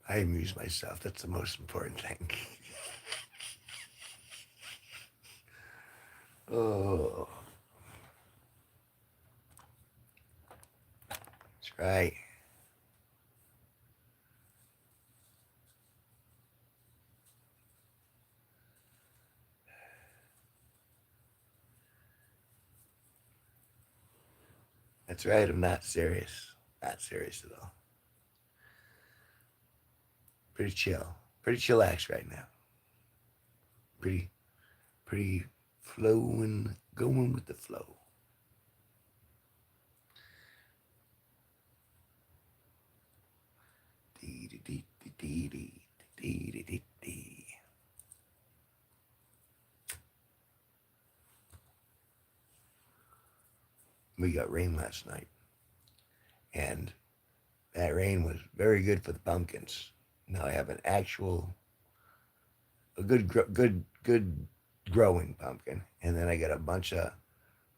I amuse myself. That's the most important thing. Oh, that's right. That's right. I'm not serious. Not serious at all. Pretty chill. Pretty chillax right now. Pretty, pretty flowing, going with the flow. Dee dee dee dee dee dee dee dee dee. We got rain last night, and that rain was very good for the pumpkins. Now I have an actual, a good growing pumpkin, and then I got a bunch of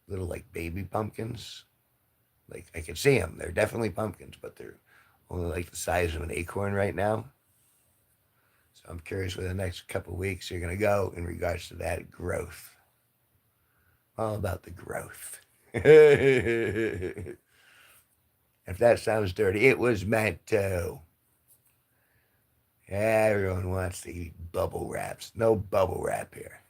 little like baby pumpkins. Like I can see them; they're definitely pumpkins, but they're only like the size of an acorn right now. So I'm curious where the next couple of weeks are gonna go in regards to that growth. All about the growth. If that sounds dirty, it was meant to. Everyone wants to eat bubble wraps. No bubble wrap here.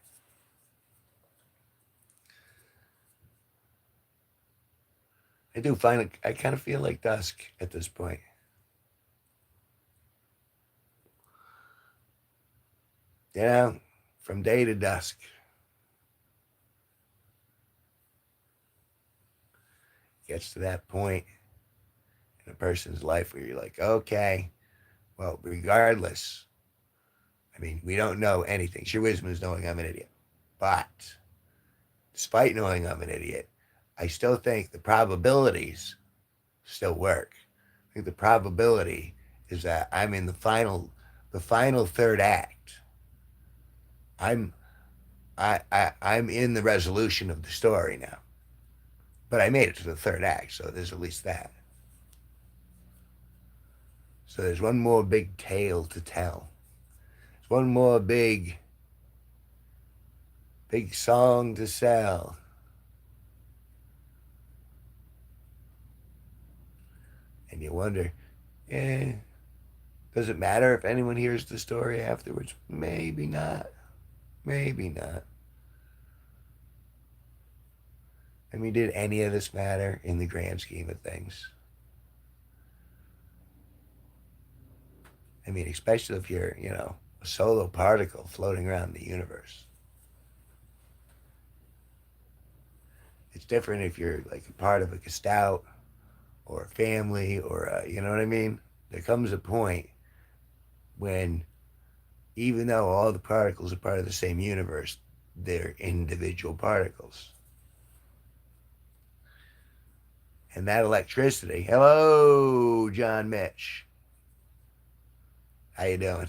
I do find it, I kind of feel like dusk at this point. You know, from day to dusk, gets to that point in a person's life where you're like, okay, well, regardless, I mean, we don't know anything. Sheer wisdom is knowing I'm an idiot. But despite knowing I'm an idiot, I still think the probabilities still work. I think the probability is that I'm in the final third act. I'm I'm in the resolution of the story now. But I made it to the third act, so there's at least that. So there's one more big tale to tell. There's one more big song to sell. And you wonder, eh, does it matter if anyone hears the story afterwards? Maybe not. Maybe not. I mean, did any of this matter in the grand scheme of things? I mean, especially if you're, a solo particle floating around the universe. It's different if you're like a part of a gestalt or a family or you know what I mean? There comes a point when even though all the particles are part of the same universe, they're individual particles. And that electricity. Hello, John Mitch. How you doing?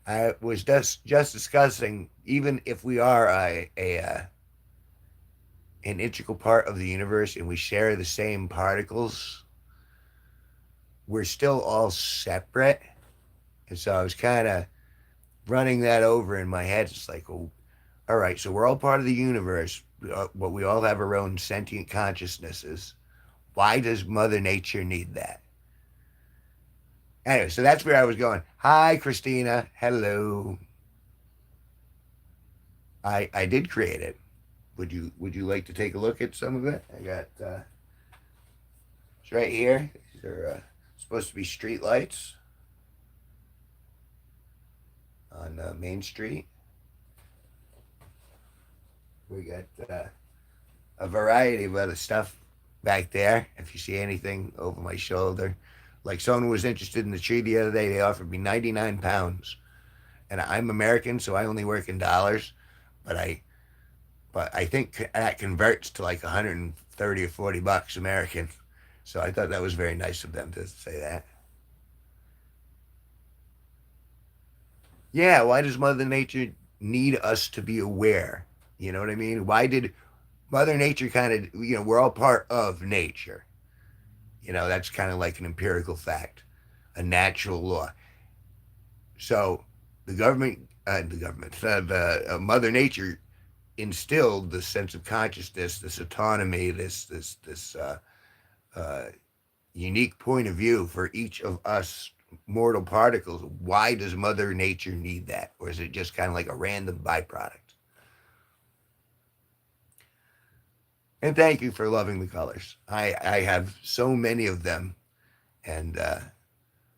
I was just discussing even if we are an integral part of the universe and we share the same particles, we're still all separate. And so I was kind of running that over in my head. It's like, oh, all right, so we're all part of the universe, but we all have our own sentient consciousnesses. Why does Mother Nature need that? Anyway, so that's where I was going. Hi, Christina. Hello. I did create it. Would you like to take a look at some of it? I got it's right here. These are supposed to be street lights on Main Street. We got a variety of other stuff back there. If you see anything over my shoulder, like someone was interested in the tree the other day, they offered me 99 pounds, and I'm American, so I only work in dollars, but I think that converts to like 130 or 40 bucks American. So I thought that was very nice of them to say that. Yeah, why does Mother Nature need us to be aware? You know what I mean? Mother Nature kind of, we're all part of nature. That's kind of like an empirical fact, a natural law. So the Mother Nature instilled this sense of consciousness, this autonomy, this uh, unique point of view for each of us mortal particles. Why does Mother Nature need that, or is it just kind of like a random byproduct? And thank you for loving the colors. I have so many of them, and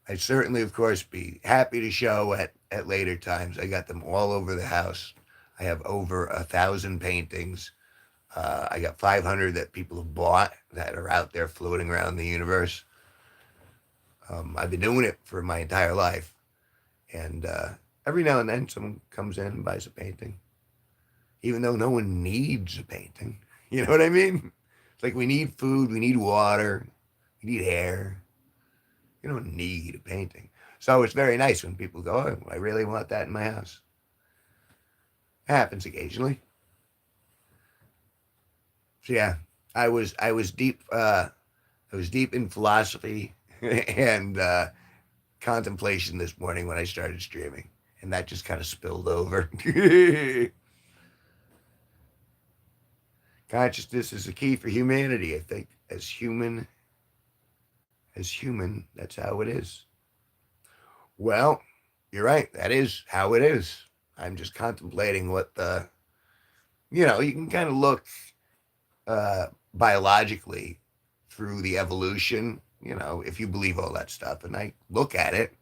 I'd certainly, of course, be happy to show at later times. I got them all over the house. I have over 1,000 paintings. I got 500 that people have bought that are out there floating around the universe. I've been doing it for my entire life, and every now and then someone comes in and buys a painting, even though no one needs a painting. You know what I mean? It's like we need food, we need water, we need air. You don't need a painting. So it's very nice when people go, "Oh, I really want that in my house." It happens occasionally. So yeah, I was deep in philosophy and contemplation this morning when I started streaming, and that just kind of spilled over. Consciousness is the key for humanity. I think as human, that's how it is. Well, you're right. That is how it is. I'm just contemplating what you can kind of look biologically through the evolution, if you believe all that stuff. And I look at it,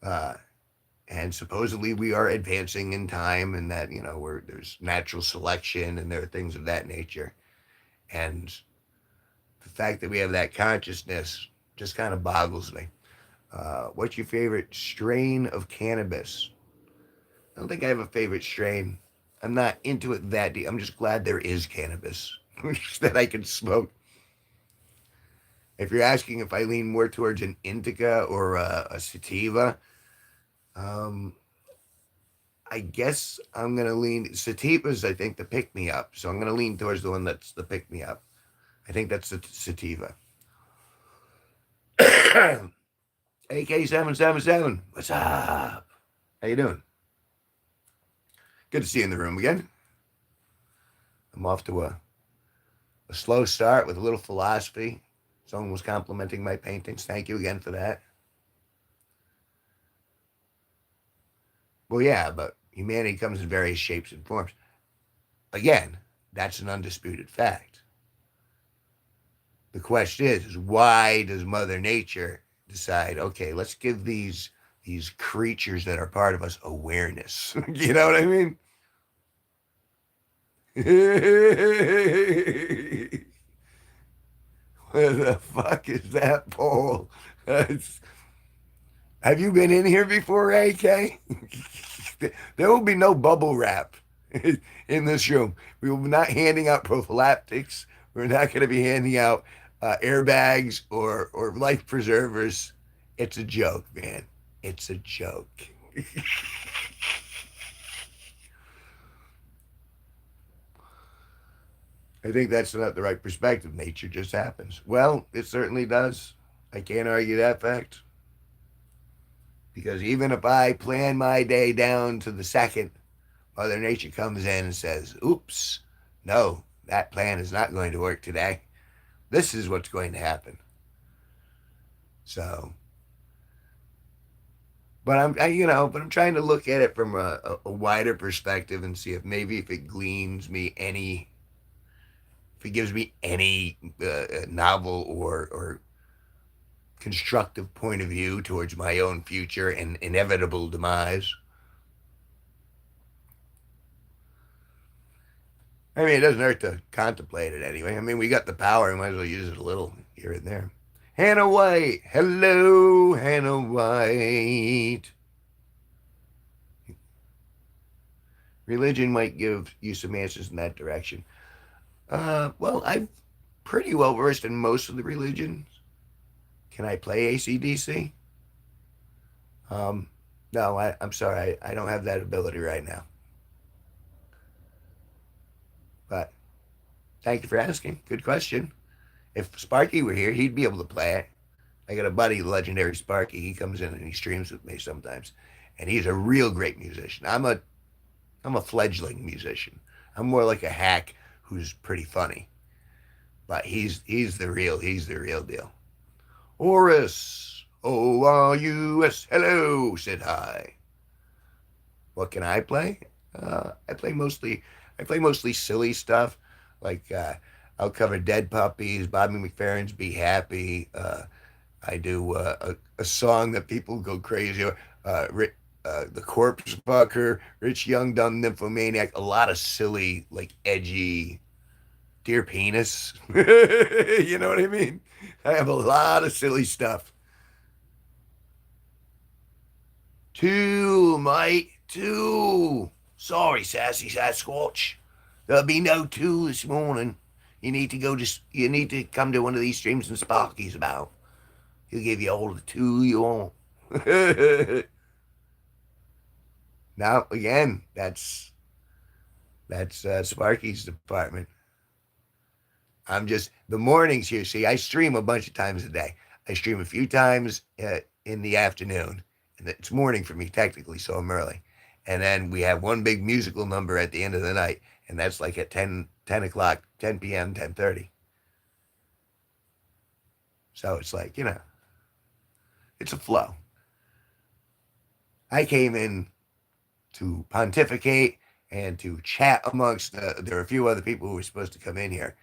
uh, and supposedly we are advancing in time, and that, there's natural selection and there are things of that nature. And the fact that we have that consciousness just kind of boggles me. What's your favorite strain of cannabis? I don't think I have a favorite strain. I'm not into it that deep. I'm just glad there is cannabis that I can smoke. If you're asking if I lean more towards an indica or a sativa, um, I guess I'm gonna lean sativas. I think the pick me up, so I'm gonna lean towards the one that's the pick me up. I think that's the sativa. AK 777. What's up? How you doing? Good to see you in the room again. I'm off to a slow start with a little philosophy. Someone was complimenting my paintings. Thank you again for that. Well, yeah, but humanity comes in various shapes and forms. Again, that's an undisputed fact. The question is why does Mother Nature decide, okay, let's give these creatures that are part of us awareness? You know what I mean? Where the fuck is that pole? Have you been in here before, AK? There will be no bubble wrap in this room. We will be not handing out prophylactics. We're not going to be handing out airbags or life preservers. It's a joke, man. It's a joke. I think that's not the right perspective. Nature just happens. Well, it certainly does. I can't argue that fact. Because even if I plan my day down to the second, Mother Nature comes in and says, oops, no, that plan is not going to work today. This is what's going to happen. So, but I'm trying to look at it from a wider perspective and see if maybe if it gleans me any, if it gives me any novel or constructive point of view towards my own future and inevitable demise. I mean, it doesn't hurt to contemplate it anyway. I mean, we got the power. We might as well use it a little here and there. Hannah White. Hello, Hannah White. Religion might give you some answers in that direction. Well, I'm pretty well versed in most of the religions. Can I play ACDC? Um, no, I'm sorry. I don't have that ability right now. But Thank you for asking. Good question. If Sparky were here, he'd be able to play it. I got a buddy, legendary Sparky. He comes in and he streams with me sometimes, and he's a real great musician. I'm a fledgling musician. I'm more like a hack who's pretty funny, but he's the real deal. Horus, O-R-U-S, hello, said hi. What can I play? I play mostly silly stuff, like I'll cover Dead Puppies, Bobby McFerrin's "Be Happy." I do a song that people go crazy over. The Corpse Fucker, Rich Young, Dumb Nymphomaniac. A lot of silly, like edgy, Dear Penis. You know what I mean? I have a lot of silly stuff. Two, mate. Two. Sorry, Sassy Sasquatch. There'll be no two this morning. You need to come to one of these streams and Sparky's about. He'll give you all the two you want. Now again, that's Sparky's department. I'm just the mornings here. See, I stream a bunch of times a day. I stream a few times in the afternoon, and it's morning for me technically, so I'm early. And then we have one big musical number at the end of the night, and that's like at 10 o'clock, 10 p.m., 10:30. So it's like it's a flow. I came in to pontificate and to chat amongst. There are a few other people who were supposed to come in here.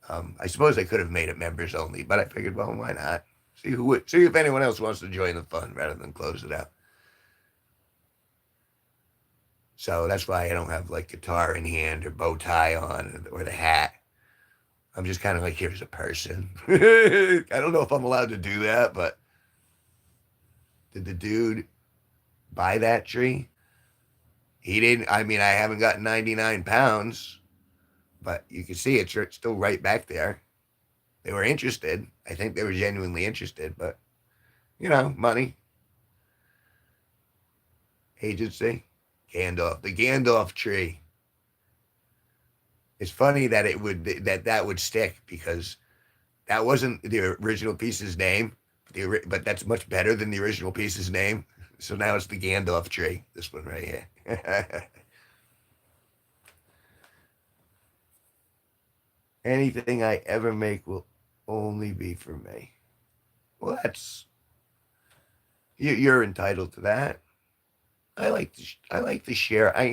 I suppose I could have made it members only, but I figured, well, why not? See if anyone else wants to join the fun rather than close it out. So that's why I don't have like guitar in hand or bow tie on or the hat. I'm just kind of like, here's a person. I don't know if I'm allowed to do that, but did the dude buy that tree? He didn't. I mean, I haven't got 99 pounds, but you can see it's still right back there. They were interested. I think they were genuinely interested, but money, agency, the Gandalf tree. It's funny that that would stick because that wasn't the original piece's name, but that's much better than the original piece's name. So now it's the Gandalf tree. This one right here. Anything I ever make will only be for me. Well, you're entitled to that. I like to share. I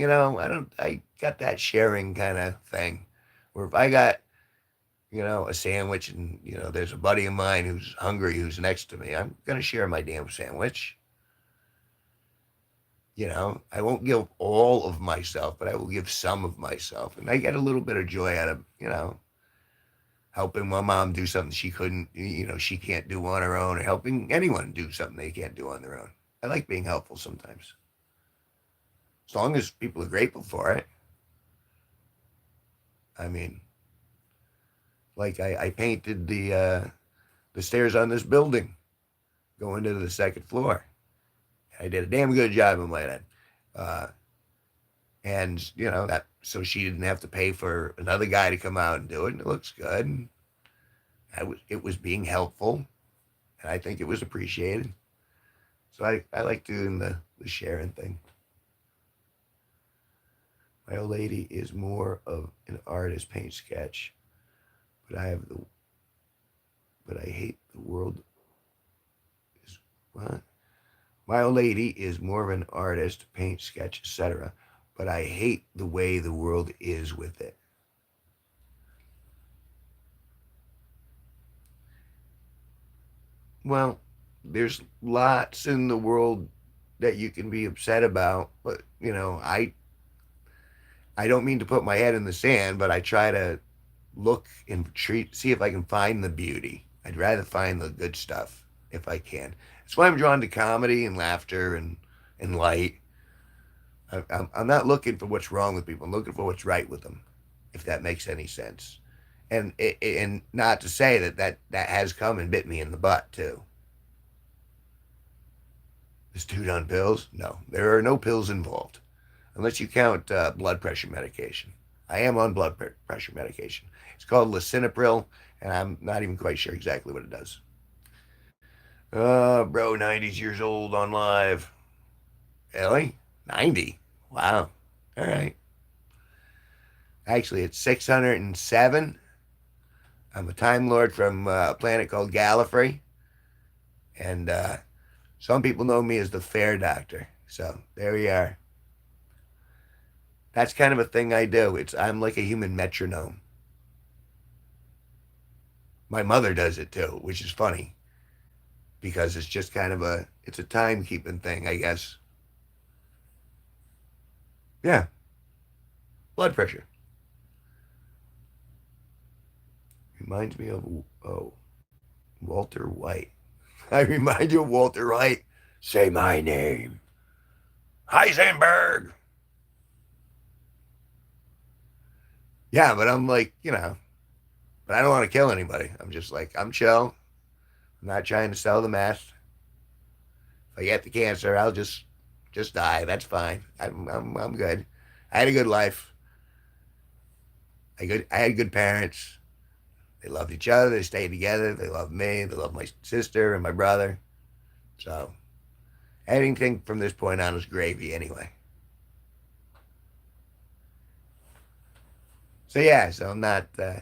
got that sharing kind of thing, where if I got a sandwich and there's a buddy of mine who's hungry who's next to me, I'm gonna share my damn sandwich. I won't give all of myself, but I will give some of myself, and I get a little bit of joy out of helping my mom do something she couldn't, she can't do on her own, or helping anyone do something they can't do on their own. I like being helpful sometimes, as long as people are grateful for it. I mean, like I painted the stairs on this building going to the second floor. I did a damn good job, in my head. Uh, and that so she didn't have to pay for another guy to come out and do it, and it looks good. And it was being helpful, and I think it was appreciated. So I like doing the sharing thing. My old lady is more of an artist, paint sketch, but I hate the world. Is what? My old lady is more of an artist, paint sketch, etc. But I hate the way the world is with it. Well, there's lots in the world that you can be upset about, but I don't mean to put my head in the sand, but I try to look and see if I can find the beauty. I'd rather find the good stuff if I can. That's why I'm drawn to comedy and laughter and light. I'm not looking for what's wrong with people. I'm looking for what's right with them, if that makes any sense. And not to say that has come and bit me in the butt too. Is dude on pills? No, there are no pills involved, unless you count blood pressure medication. I am on blood pressure medication. It's called lisinopril, and I'm not even quite sure exactly what it does. Bro, 90's years old on live. Really? 90? Wow. All right. Actually, it's 607. I'm a Time Lord from a planet called Gallifrey, and some people know me as the Fair Doctor. So there we are. That's kind of a thing I do. I'm like a human metronome. My mother does it too, which is funny because it's just kind of it's a timekeeping thing, I guess. Yeah, blood pressure reminds me of Walter White. I remind you of Walter White. Say my name, Heisenberg. Yeah, but I'm like, but I don't want to kill anybody. I'm just like, I'm chill. I'm not trying to sell the mess. If I get the cancer, I'll just die. That's fine. I'm good. I had a good life. I had good parents. They loved each other. They stayed together. They loved me. They loved my sister and my brother. So anything from this point on is gravy anyway. So yeah, so I'm not. So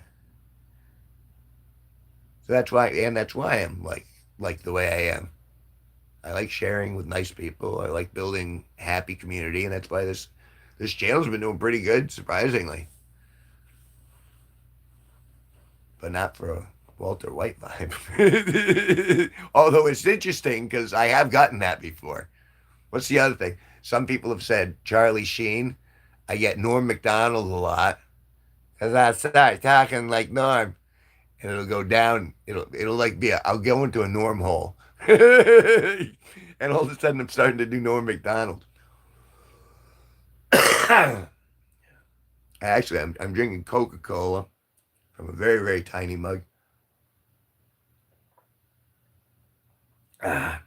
that's why I'm like the way I am. I like sharing with nice people. I like building happy community, and that's why this channel's been doing pretty good, surprisingly. But not for a Walter White vibe. Although it's interesting because I have gotten that before. What's the other thing? Some people have said Charlie Sheen. I get Norm Macdonald a lot because I start talking like Norm, and it'll go down. It'll like be. I'll go into a Norm hole, and all of a sudden I'm starting to do Norm Macdonald. Actually, I'm drinking Coca Cola from a very very tiny mug. Ah,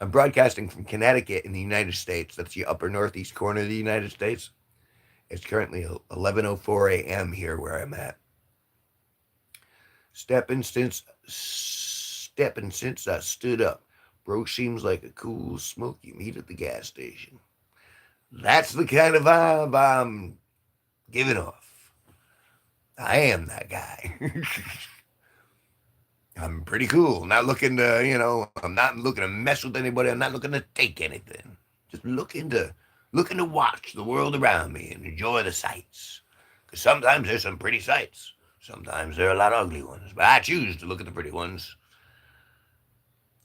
I'm broadcasting from Connecticut in the United States. That's the upper northeast corner of the United States. It's currently 11:04 a.m. here where I'm at. Stepping since I stood up. Bro seems like a cool smoky meat at the gas station. That's the kind of vibe I'm giving off. I am that guy. I'm pretty cool. Not looking to, I'm not looking to mess with anybody. I'm not looking to take anything. Just looking to watch the world around me and enjoy the sights. Because sometimes there's some pretty sights. Sometimes there are a lot of ugly ones. But I choose to look at the pretty ones.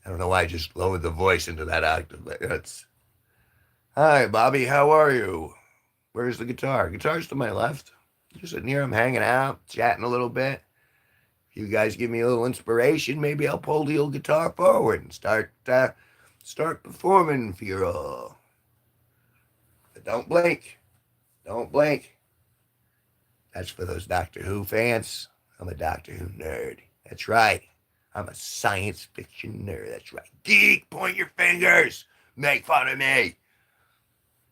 I don't know why I just lowered the voice into that octave. But that's hi, Bobby. How are you? Where's the guitar? Guitar's to my left. Just sitting here. I'm hanging out, chatting a little bit. If you guys give me a little inspiration, maybe I'll pull the old guitar forward and start performing for you all. But don't blink. Don't blink. That's for those Doctor Who fans. I'm a Doctor Who nerd. That's right. I'm a science fiction nerd. That's right. Geek, point your fingers. Make fun of me.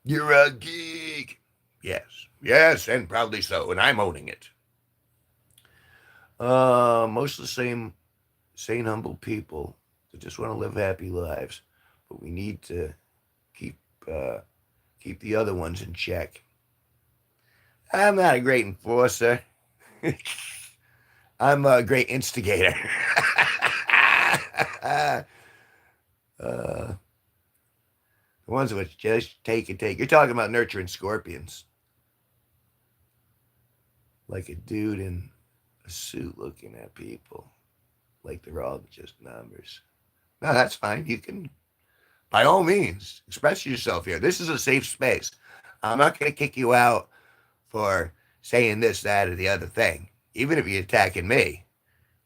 You're a geek. Yes. Yes, and proudly so. And I'm owning it. Most of the same humble people that just want to live happy lives. But we need to keep keep the other ones in check. I'm not a great enforcer. I'm a great instigator. The ones which just take and take. You're talking about nurturing scorpions. Like a dude in a suit looking at people. Like they're all just numbers. No, that's fine. You can, by all means, express yourself here. This is a safe space. I'm not going to kick you out for saying this, that, or the other thing. Even if you're attacking me,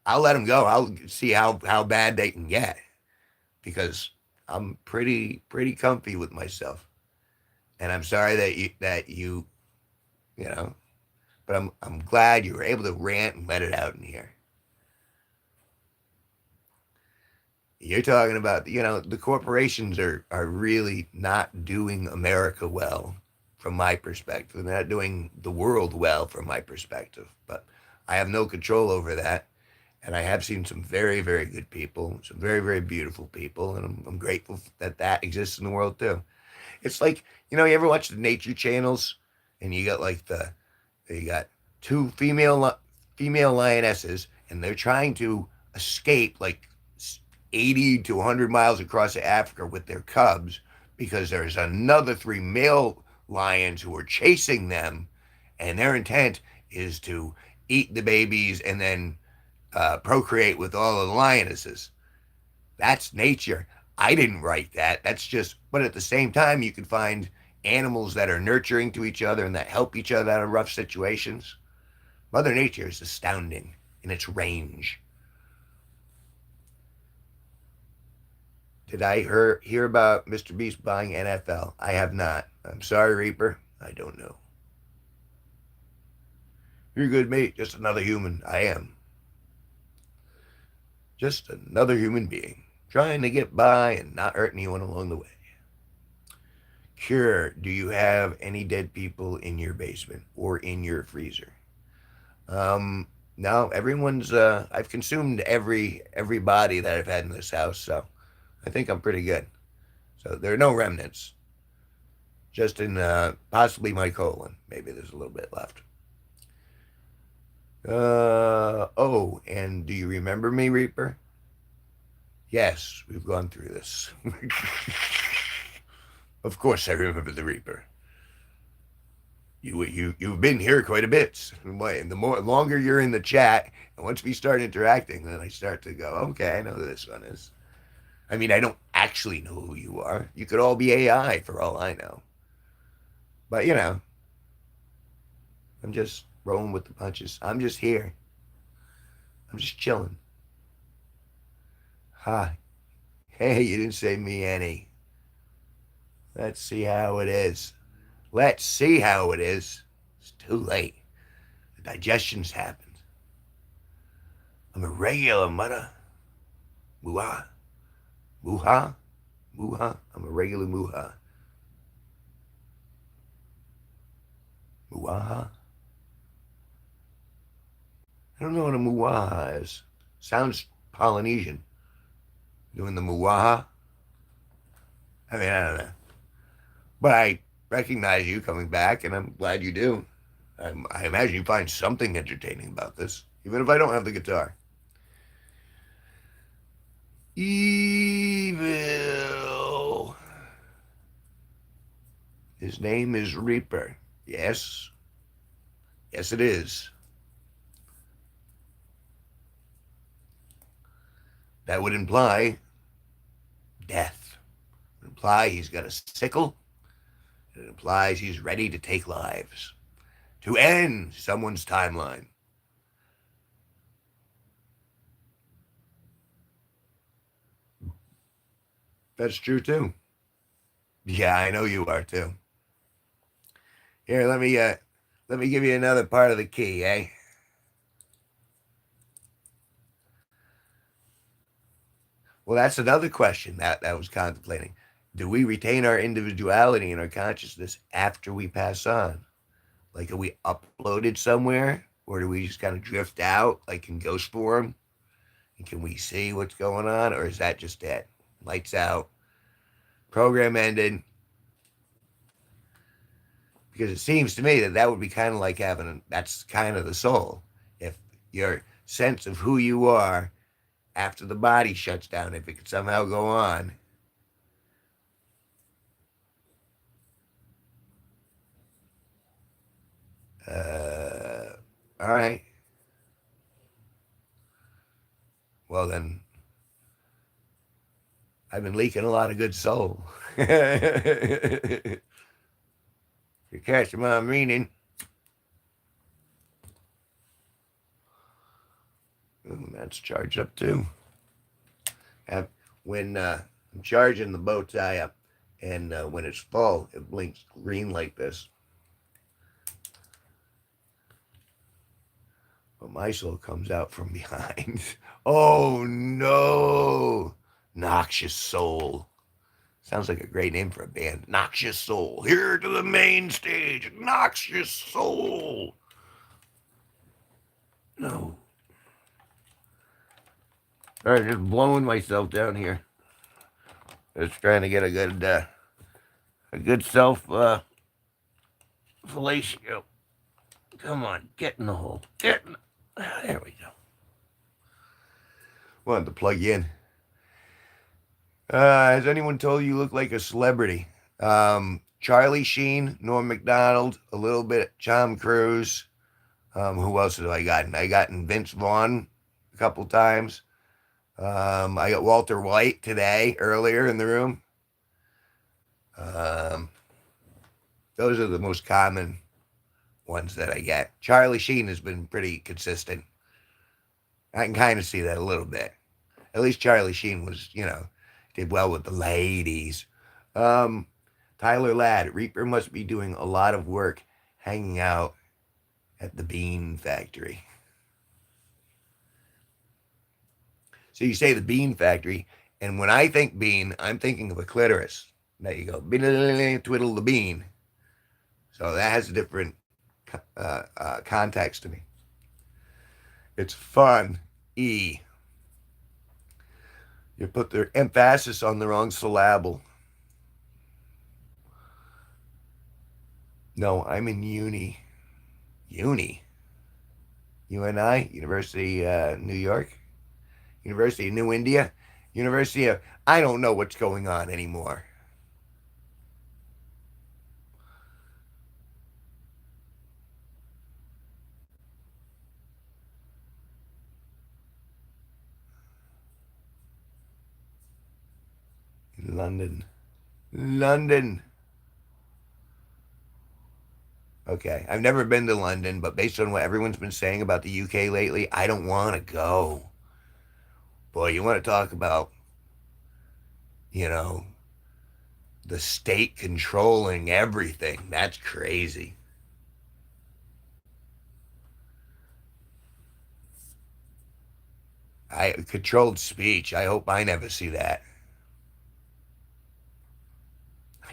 I'll let them go. I'll see how bad they can get because I'm pretty comfy with myself. And I'm sorry that you you know, but I'm glad you were able to rant and let it out in here. You're talking about the corporations are really not doing America well from my perspective. They're not doing the world well from my perspective. But I have no control over that. And I have seen some very, very good people, some very, very beautiful people, and I'm grateful that that exists in the world too. It's like, you ever watch the nature channels, and you got like you got two female lionesses, and they're trying to escape like 80 to 100 miles across Africa with their cubs because there's another three male lions who are chasing them, and their intent is to eat the babies and then procreate with all of the lionesses. That's nature. I didn't write that. That's just, but at the same time, you can find animals that are nurturing to each other and that help each other out of rough situations. Mother Nature is astounding in its range. Did I hear about Mr. Beast buying NFL? I have not. I'm sorry, Reaper. I don't know. You're good, mate. Just another human. I am. Just another human being trying to get by and not hurt anyone along the way. Cure, do you have any dead people in your basement or in your freezer? No, everyone's I've consumed every body that I've had in this house, so I think I'm pretty good. So there are no remnants. Just in possibly my colon. Maybe there's a little bit left. Oh, and do you remember me, Reaper? Yes, we've gone through this. Of course I remember the Reaper. You've been here quite a bit. And the longer you're in the chat, and once we start interacting, then I start to go, okay, I know who this one is. I mean, I don't actually know who you are. You could all be AI for all I know. But I'm just rolling with the punches. I'm just here. I'm just chilling. Hi. Hey, you didn't say me any. Let's see how it is. Let's see how it is. It's too late. The digestion's happened. I'm a regular mother. Muha. Muha. Muha. I'm a regular muha. Muaha. I don't know what a muaha is. Sounds Polynesian. Doing the muaha. I mean, I don't know. But I recognize you coming back, and I'm glad you do. I imagine you find something entertaining about this, even if I don't have the guitar. Evil. His name is Reaper. Yes. Yes, it is. That would imply death. It would imply he's got a sickle. It implies he's ready to take lives, to end someone's timeline. That's true too. Yeah, I know you are too. Here, let me give you another part of the key, eh? Well, that's another question that I was contemplating. Do we retain our individuality and our consciousness after we pass on? Like, are we uploaded somewhere? Or do we just kind of drift out, like in ghost form? And can we see what's going on? Or is that just it? Lights out. Program ended. Because it seems to me that that would be kind of like that's kind of the soul. If your sense of who you are after the body shuts down, if it could somehow go on. All right. Well, then, I've been leaking a lot of good soul. You're catching my meaning. Ooh, that's charged up too. When I'm charging the bow tie up, and when it's full, it blinks green like this. But my soul comes out from behind. Oh no! Noxious soul. Sounds like a great name for a band. Noxious Soul. Here to the main stage. Noxious Soul. No. All right, just blowing myself down here. Just trying to get a good self fellatio. Come on, get in the hole. Get in. There we go. Wanted to plug you in. Has anyone told you look like a celebrity? Charlie Sheen, Norm Macdonald, a little bit Tom Cruise. Who else have I gotten? I gotten Vince Vaughn a couple times. I got Walter White today, earlier in the room. Um, those are the most common ones that I get. Charlie Sheen has been pretty consistent. I can kind of see that a little bit. At least Charlie Sheen was, did well with the ladies. Um, Tyler Ladd, Reaper must be doing a lot of work hanging out at the Bean Factory. So you say the Bean Factory, and when I think bean, I'm thinking of a clitoris. There you go. Twiddle the bean. So that has a different context to me. It's fun. E. You put the emphasis on the wrong syllable. No, I'm in uni. Uni? UNI? University New York? University of New India? University of... I don't know what's going on anymore. London. London. Okay. I've never been to London, but based on what everyone's been saying about the UK lately, I don't want to go. Boy, you want to talk about, you know, the state controlling everything. That's crazy. I controlled speech. I hope I never see that.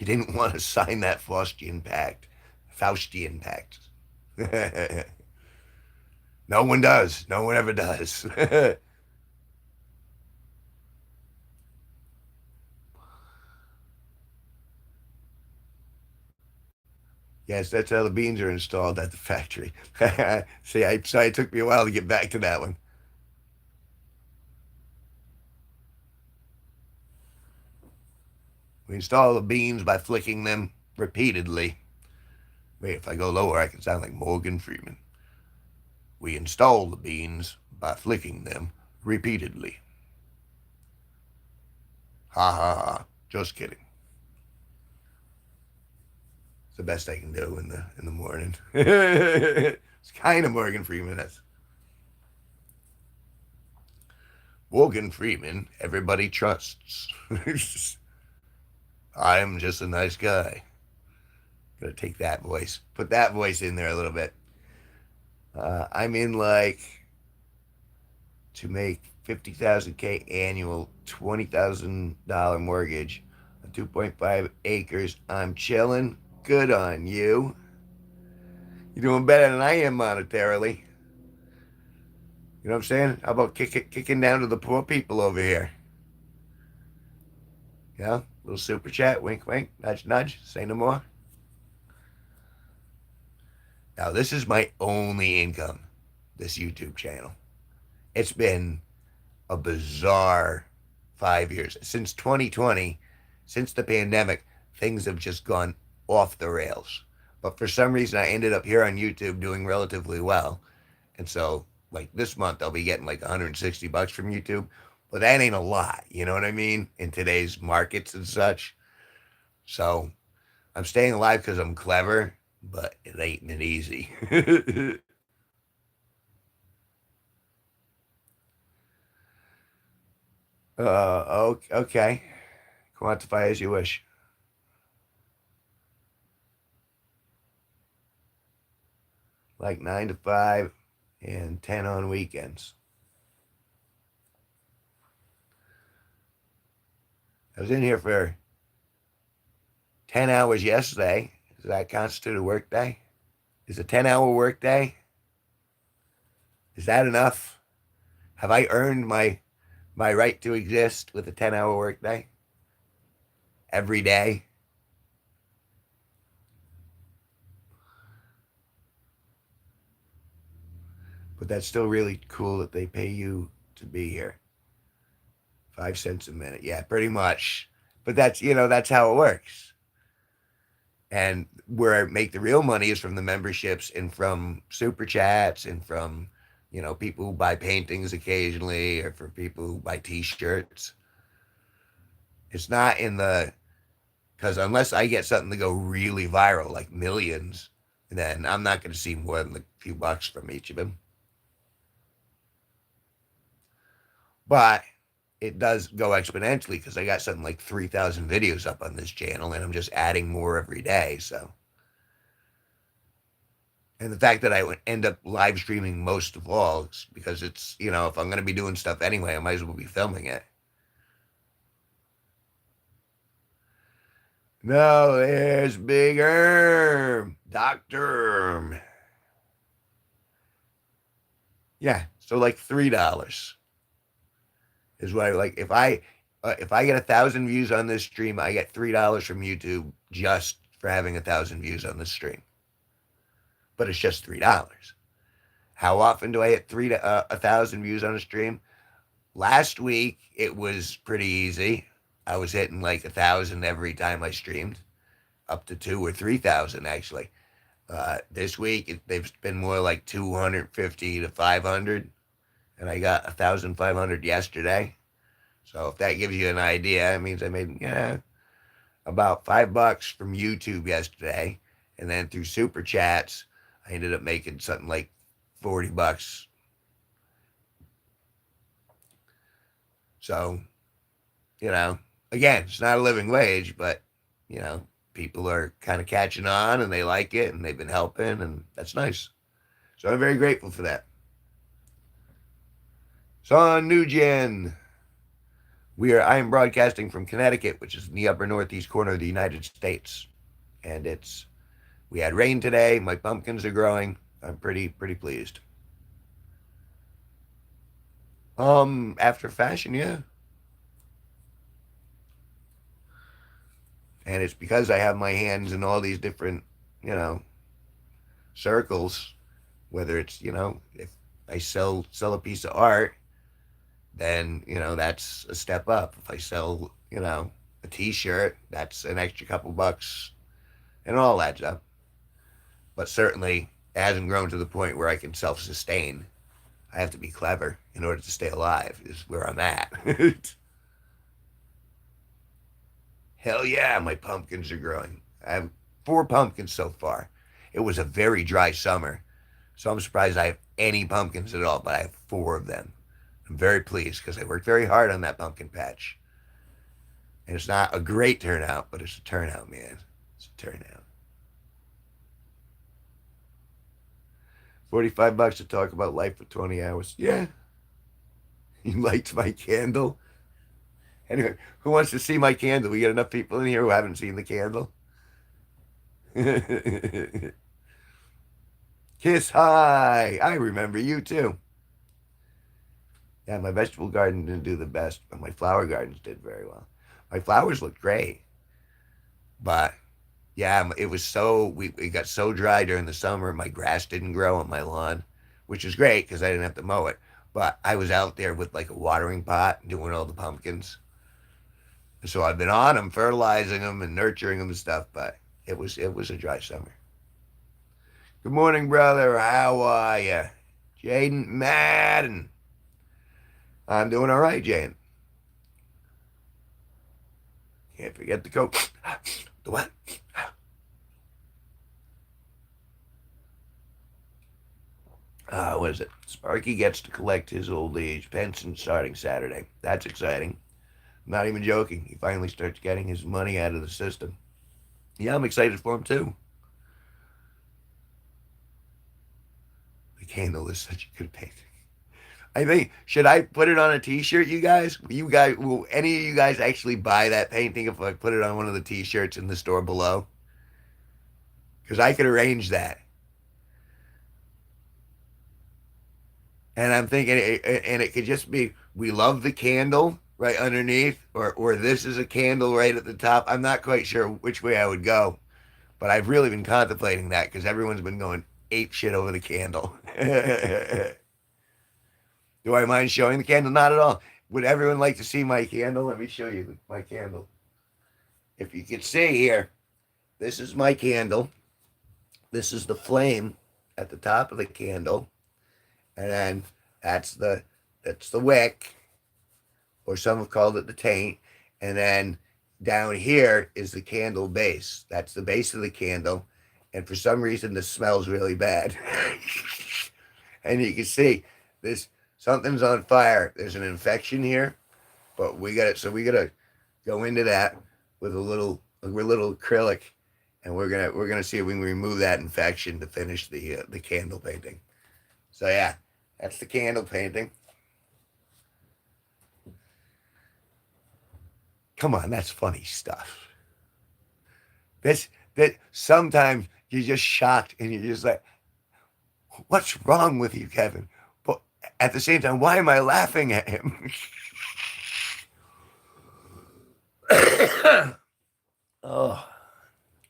I didn't want to sign that Faustian pact. Faustian pact. No one does. No one ever does. Yes, that's how the beans are installed at the factory. See, sorry, it took me a while to get back to that one. We install the beans by flicking them repeatedly. Wait, if I go lower, I can sound like Morgan Freeman. We install the beans by flicking them repeatedly. Ha ha ha. Just kidding. It's the best I can do in the morning. It's kind of Morgan Freeman. That's Morgan Freeman. Everybody trusts. I'm just a nice guy. Gonna take that voice. Put that voice in there a little bit. I'm in like to make 50,000 K annual, $20,000 mortgage, 2.5 acres. I'm chilling. Good on you. You're doing better than I am monetarily. You know what I'm saying? How about kicking down to the poor people over here? Yeah, little super chat, wink, wink, nudge, nudge. Say no more. Now this is my only income. This YouTube channel. It's been a bizarre 5 years. Since 2020, since the pandemic, things have just gone off the rails. But for some reason, I ended up here on YouTube doing relatively well. And so, like this month, I'll be getting like 160 bucks from YouTube. But that ain't a lot. You know what I mean? In today's markets and such. So I'm staying alive because I'm clever, but it ain't been easy. Okay. Quantify as you wish. Like 9 to 5 and 10 on weekends. I was in here for 10 hours yesterday. Does that constitute a work day? Is a 10-hour work day? Is that enough? Have I earned my right to exist with a 10-hour work day every day? But that's still really cool that they pay you to be here. 5 cents a minute. Yeah, pretty much. But that's how it works. And where I make the real money is from the memberships and from super chats and from, people who buy paintings occasionally or for people who buy t-shirts. It's not in the, because unless I get something to go really viral, like millions, then I'm not going to see more than a few bucks from each of them. But it does go exponentially because I got something like 3,000 videos up on this channel and I'm just adding more every day. So, and the fact that I would end up live streaming most of all is because it's, if I'm going to be doing stuff anyway, I might as well be filming it. No, there's Big Erm, Dr. Yeah, so like $3 is what I like. If I get 1,000 views on this stream, I get $3 from YouTube just for having 1,000 views on this stream. But it's just $3. How often do I hit 1,000 views on a stream? Last week it was pretty easy. I was hitting like 1,000 every time I streamed, up to 2,000 or 3,000 actually. This week they've been more like 250 to 500, and I got 1,500 yesterday. So if that gives you an idea, it means I made about $5 from YouTube yesterday, and then through super chats, I ended up making something like $40. So, again, it's not a living wage, but people are kind of catching on and they like it and they've been helping, and that's nice. So I'm very grateful for that. Son Nugent. I am broadcasting from Connecticut, which is in the upper northeast corner of the United States. And we had rain today. My pumpkins are growing. I'm pretty pleased. After fashion, yeah. And it's because I have my hands in all these different, circles. Whether it's, if I sell a piece of art, then, that's a step up. If I sell, a t-shirt, that's an extra couple bucks, and it all adds up. But certainly it hasn't grown to the point where I can self-sustain. I have to be clever in order to stay alive, is where I'm at. Hell yeah, my pumpkins are growing. I have 4 pumpkins so far. It was a very dry summer, so I'm surprised I have any pumpkins at all, but I have 4 of them. I'm very pleased because I worked very hard on that pumpkin patch. And it's not a great turnout, but it's a turnout, man. It's a turnout. $45 to talk about life for 20 hours. Yeah. You liked my candle? Anyway, who wants to see my candle? We got enough people in here who haven't seen the candle. Kiss hi. I remember you too. Yeah, my vegetable garden didn't do the best, but my flower gardens did very well. My flowers looked great, but yeah, we got so dry during the summer. My grass didn't grow on my lawn, which was great because I didn't have to mow it. But I was out there with like a watering pot doing all the pumpkins. So I've been on them, fertilizing them and nurturing them and stuff, but it was a dry summer. Good morning, brother. How are you? Jaden Madden. I'm doing all right, Jaden. Can't forget the coke. The what? What is it? Sparky gets to collect his old age pension starting Saturday. That's exciting. I'm not even joking. He finally starts getting his money out of the system. Yeah, I'm excited for him too. The candle is such a good painting. I think should I put it on a T-shirt, you guys? Will any of you guys actually buy that painting if I put it on one of the T-shirts in the store below? Because I could arrange that. And I'm thinking, and it could just be, we love the candle right underneath, or this is a candle right at the top. I'm not quite sure which way I would go, but I've really been contemplating that because everyone's been going ape shit over the candle. Do I mind showing the candle? Not at all. Would everyone like to see my candle? Let me show you my candle. If you can see here, this is my candle. This is the flame at the top of the candle, and then that's the wick, or some have called it the taint, and then down here is the candle base. That's the base of the candle, and for some reason this smells really bad. And you can see this something's on fire. There's an infection here, but we got it. So we gotta go into that with a little acrylic, and we're gonna see if we can remove that infection to finish the candle painting. So yeah, that's the candle painting. Come on, that's funny stuff. That sometimes you're just shocked and you're just like, what's wrong with you, Kevin? But at the same time, why am I laughing at him? Oh,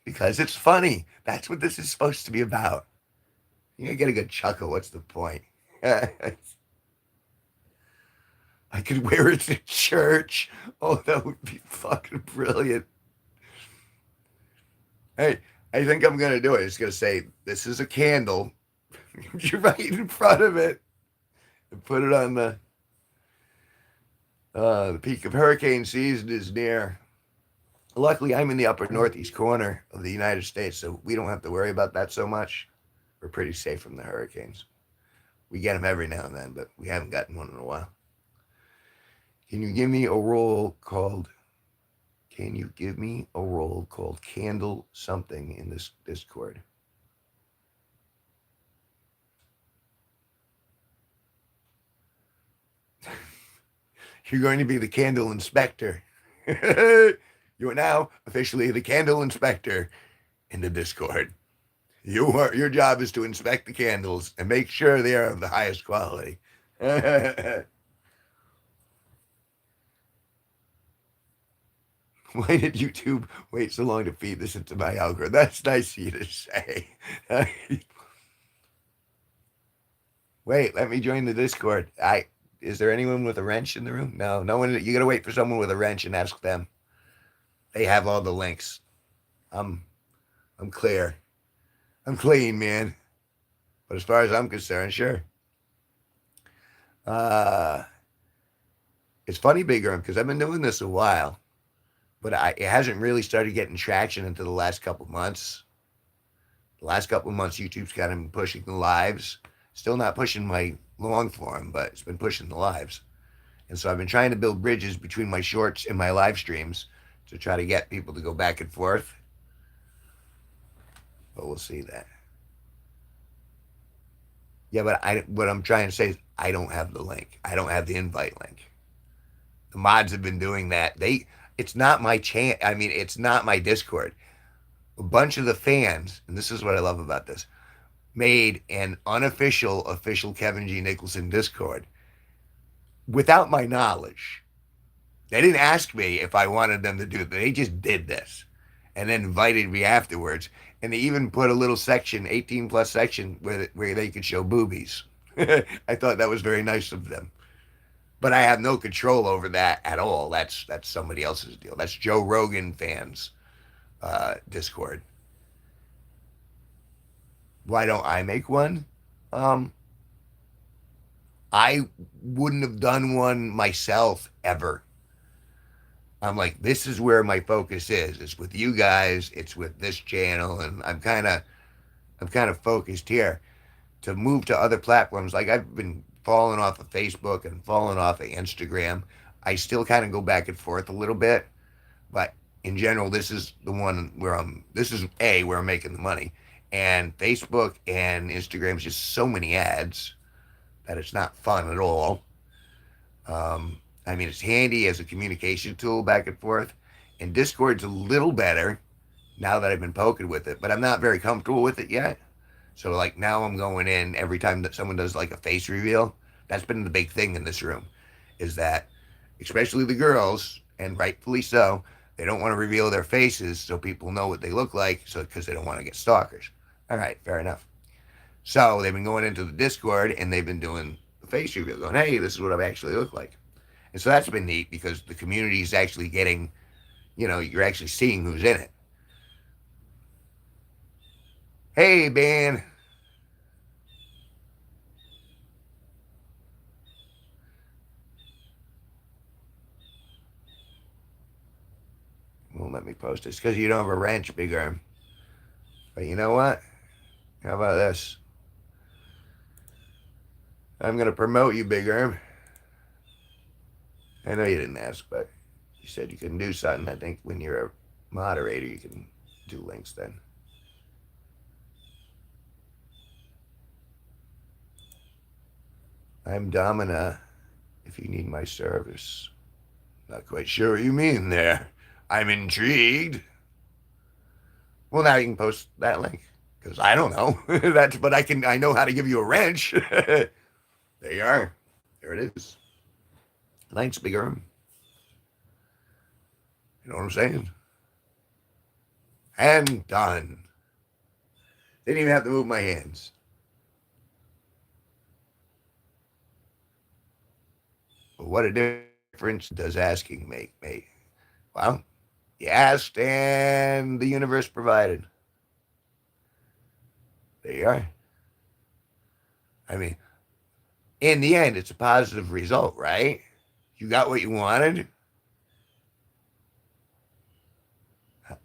because it's funny. That's what this is supposed to be about. You get a good chuckle. What's the point? I could wear it to church. Oh, that would be fucking brilliant. Hey, I think I'm gonna do it. It's gonna say, "This is a candle." You're right in front of it, and put it on the peak of hurricane season is near. Luckily, I'm in the upper northeast corner of the United States, so we don't have to worry about that so much. We're pretty safe from the hurricanes. We get them every now and then, but we haven't gotten one in a while. Can you give me a role called? Can you give me a role called Candle something in this Discord? You're going to be the candle inspector. You are now officially the candle inspector in the Discord. Your job is to inspect the candles and make sure they are of the highest quality. Why did YouTube wait so long to feed this into my algorithm? That's nice of you to say. Wait, let me join the Discord. Is there anyone with a wrench in the room? No, no one. You gotta wait for someone with a wrench and ask them. They have all the links. I'm I'm clear. I'm clean, man. But as far as I'm concerned, sure. Uh, it's funny, Big Erm, because I've been doing this a while, but it hasn't really started getting traction until the last couple months. The last couple months, YouTube's kind of been pushing the lives. Still not pushing my long form, but it's been pushing the lives. And so I've been trying to build bridges between my shorts and my live streams to try to get people to go back and forth. But we'll see that. Yeah, but what I'm trying to say is I don't have the link. I don't have the invite link. The mods have been doing that. It's not my I mean, it's not my Discord. A bunch of the fans, and this is what I love about this, made an unofficial, official Kevin G Nicholson Discord without my knowledge. They didn't ask me if I wanted them to do it. They just did this and then invited me afterwards. And they even put a little section, 18 plus section, where they could show boobies. I thought that was very nice of them. But I have no control over that at all. That's somebody else's deal. That's Joe Rogan fans' Discord. Why don't I make one? Um, I wouldn't have done one myself ever. I'm like, this is where my focus is. It's with you guys. It's with this channel, and I'm kind of focused here. To move to other platforms, like I've been falling off of Facebook and falling off of Instagram. I still kind of go back and forth a little bit, but in general, this is the one where this is where I'm making the money. And Facebook and Instagram is just so many ads that it's not fun at all. I mean, it's handy as a communication tool back and forth, and Discord's a little better now that I've been poking with it, but I'm not very comfortable with it yet. So like now I'm going in every time that someone does like a face reveal. That's been the big thing in this room, is that especially the girls, and rightfully so, they don't want to reveal their faces so people know what they look like, so because they don't want to get stalkers. All right, fair enough. So they've been going into the Discord and they've been doing the face reveal, going, "Hey, this is what I actually look like." And so that's been neat because the community is actually getting, you're actually seeing who's in it. Hey, Ben. Won't let me post this because you don't have a wrench, big arm. But you know what? How about this? I'm going to promote you, big arm. I know you didn't ask, but you said you can do something. I think when you're a moderator, you can do links then. I'm Domina if you need my service. Not quite sure what you mean there. I'm intrigued. Well, now you can post that link because I don't know. But I know how to give you a wrench. There you are. There it is. Thanks, big arm. You know what I'm saying? And done. Didn't even have to move my hands. But what a difference does asking make, mate? Well, you asked and the universe provided. There you are. I mean, in the end, it's a positive result, right? You got what you wanted.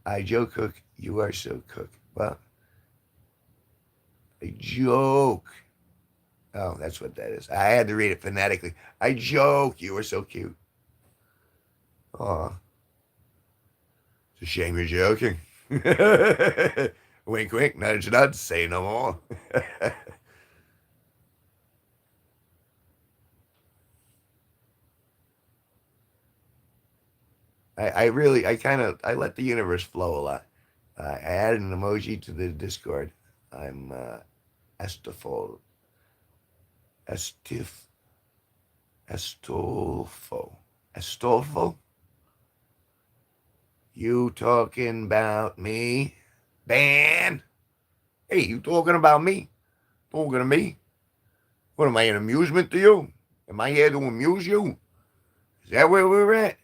I Joe Cook, you are so Cook. Well, I joke. Oh, that's what that is. I had to read it phonetically. I joke, you are so cute. Aw, it's a shame you're joking. Wink, wink, nudge, nudge, say no more. I let the universe flow a lot. I added an emoji to the Discord. I'm Estefol, Estif, Estolfo, Estolfo. You talking about me, Dan? Hey, you talking about me? Talking to me? What am I an amusement to you? Am I here to amuse you? Is that where we're at?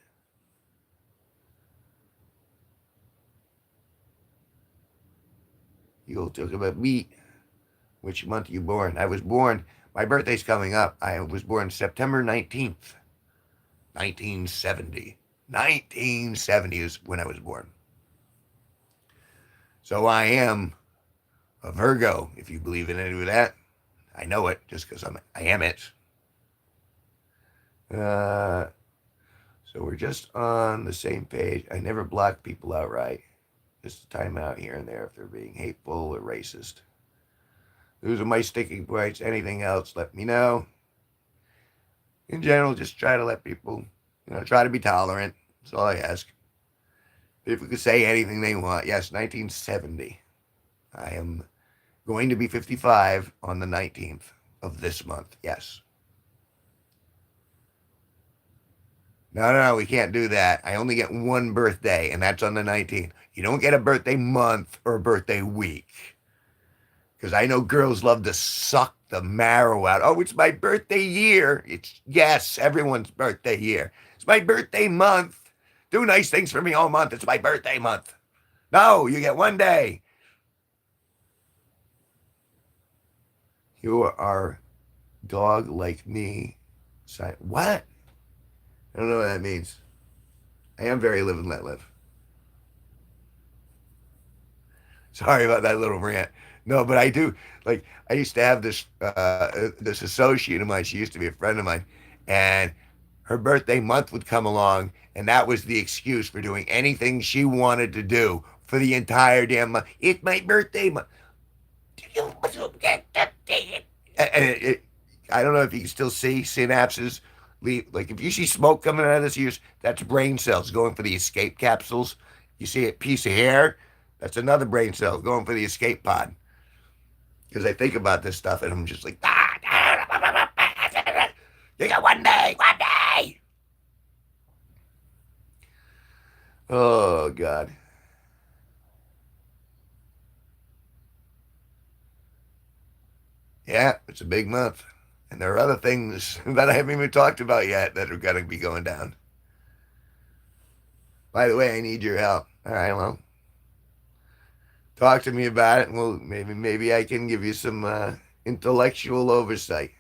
You'll talk about me. Which month are you born? I was born, my birthday's coming up. I was born September 19th, 1970. 1970 is when I was born. So I am a Virgo, if you believe in any of that. I know it just because I am it. Uh, so we're just on the same page. I never block people outright. Just a time out here and there if they're being hateful or racist. Those are my sticking points. Anything else, let me know. In general, just try to let people, try to be tolerant. That's all I ask. People can say anything they want. Yes, 1970. I am going to be 55 on the 19th of this month. Yes. No, we can't do that. I only get one birthday, and that's on the 19th. You don't get a birthday month or a birthday week. Because I know girls love to suck the marrow out. Oh, it's my birthday year. Yes, everyone's birthday year. It's my birthday month. Do nice things for me all month. It's my birthday month. No, you get one day. You are dog like me. What? I don't know what that means. I am very live and let live. Sorry about that little rant. No, but I do. Like, I used to have this associate of mine. She used to be a friend of mine, and her birthday month would come along, and that was the excuse for doing anything she wanted to do for the entire damn month. It's my birthday month. And I don't know if you can still see synapses leave. Like if you see smoke coming out of this ears, that's brain cells going for the escape capsules. You see a piece of hair, that's another brain cell going for the escape pod. Because I think about this stuff and I'm just like, you got one day, one day. Oh God. Yeah, it's a big month. And there are other things that I haven't even talked about yet that are going to be going down. By the way, I need your help. All right, well, talk to me about it, and well, maybe I can give you some intellectual oversight.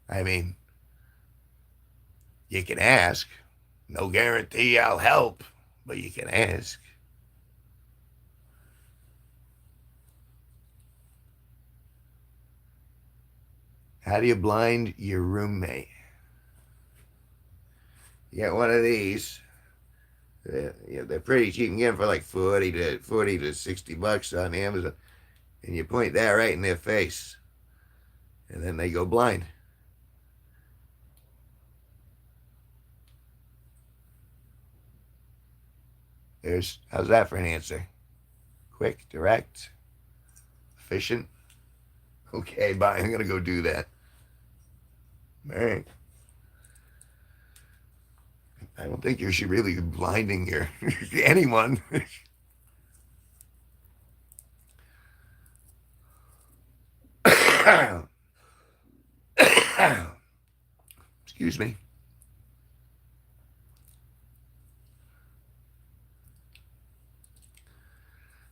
I mean, you can ask. No guarantee I'll help, but you can ask. How do you blind your roommate? You get one of these. They're pretty cheap. You can get them for like 40 to $60 on Amazon, and you point that right in their face, and then they go blind. There's how's that for an answer? Quick, direct, efficient. Okay, bye. I'm gonna go do that. All right. I don't think you should really be blinding your anyone. Excuse me.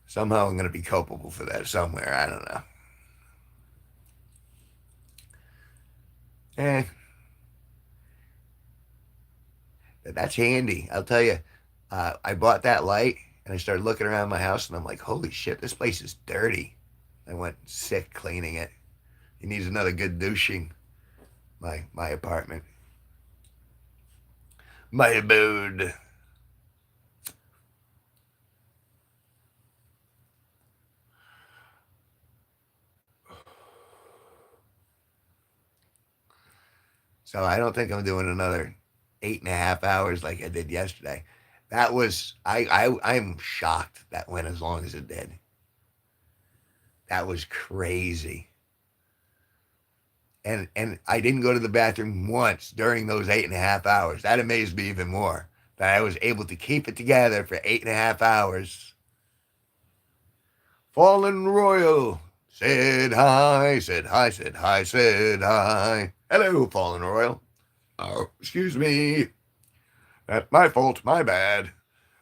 Somehow I'm going to be culpable for that somewhere. I don't know. Eh, that's handy. I'll tell you. I bought that light and I started looking around my house and I'm like, holy shit, this place is dirty. I went sick cleaning it. It needs another good douching. My apartment, my abode. So I don't think I'm doing another 8.5 hours like I did yesterday. That was I'm shocked that went as long as it did. That was crazy. And I didn't go to the bathroom once during those 8.5 hours. That amazed me even more. That I was able to keep it together for 8.5 hours. Fallen Royal said hi, said hi, said hi, said hi. Hello, Fallen Royal. Oh, excuse me. That's my fault. My bad.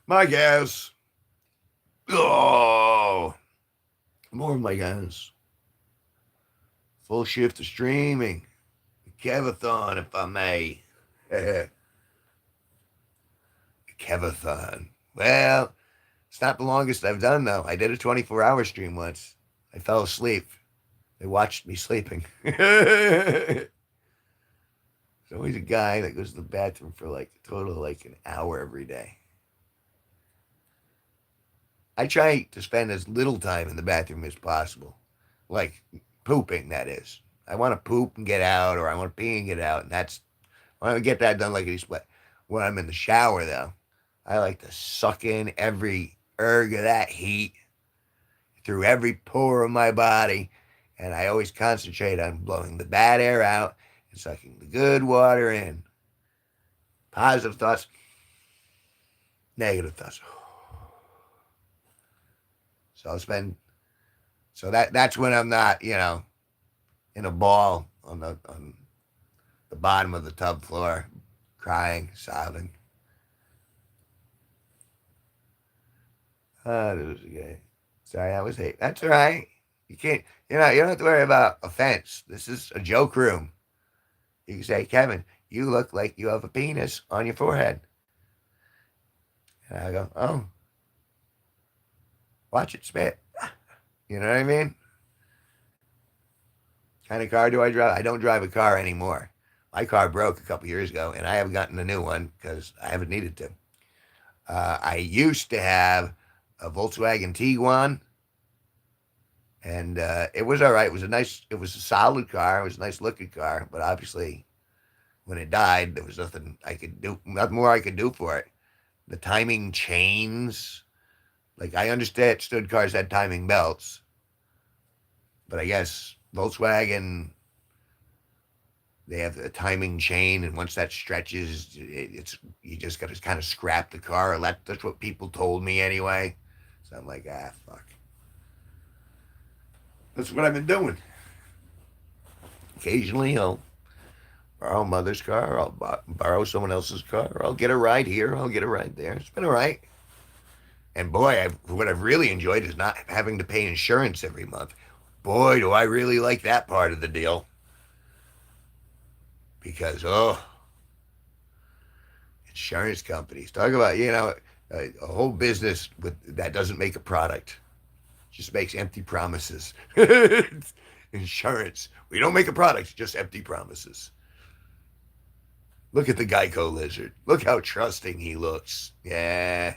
My guess. Oh, more of my guess. Full shift of streaming. Kevathon, if I may. Kevathon. Well, it's not the longest I've done, though. I did a 24-hour stream once. I fell asleep. They watched me sleeping. There's always a guy that goes to the bathroom for like a total of like an hour every day. I try to spend as little time in the bathroom as possible. Like pooping, that is. I want to poop and get out, or I want to pee and get out, and I want to get that done like a split. When I'm in the shower, though, I like to suck in every erg of that heat through every pore of my body, and I always concentrate on blowing the bad air out and sucking the good water in. Positive thoughts, negative thoughts. So I'll spend. So that's when I'm not, in a ball on the bottom of the tub floor, crying, sobbing. Oh, this was okay. Sorry, I was hate. That's all right. You can't. You don't have to worry about offense. This is a joke room. You can say, Kevin, you look like you have a penis on your forehead. And I go, oh, watch it spit. You know what I mean? What kind of car do I drive? I don't drive a car anymore. My car broke a couple years ago, and I haven't gotten a new one because I haven't needed to. I used to have a Volkswagen Tiguan, and it was all right. It was a solid car. It was a nice looking car, but obviously, when it died, there was nothing more I could do for it. The timing chains, like I understood cars had timing belts, but I guess Volkswagen they have a timing chain, and once that stretches, it's you just got to kind of scrap the car. That's what people told me anyway. So I'm like, fuck. That's what I've been doing. Occasionally, I'll borrow mother's car, or I'll borrow someone else's car, or I'll get a ride here, I'll get a ride there. It's been all right. And boy, what I've really enjoyed is not having to pay insurance every month. Boy, do I really like that part of the deal. Because, insurance companies, talk about, a whole business that doesn't make a product, just makes empty promises. Insurance. We don't make a product, just empty promises. Look at the Geico lizard. Look how trusting he looks. Yeah.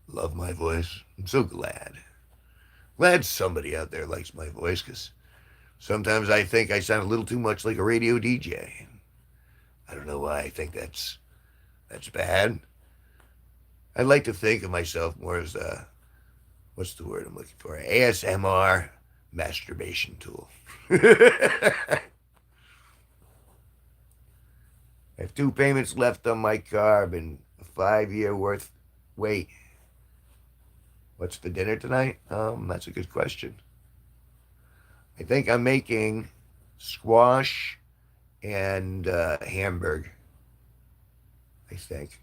Love my voice. I'm so glad. Glad somebody out there likes my voice because sometimes I think I sound a little too much like a radio DJ. I don't know why I think that's bad. I like to think of myself more as a what's the word I'm looking for? ASMR masturbation tool. I have two payments left on my car. I've been a 5 year worth. Wait, what's for dinner tonight? That's a good question. I think I'm making squash and hamburger. I think.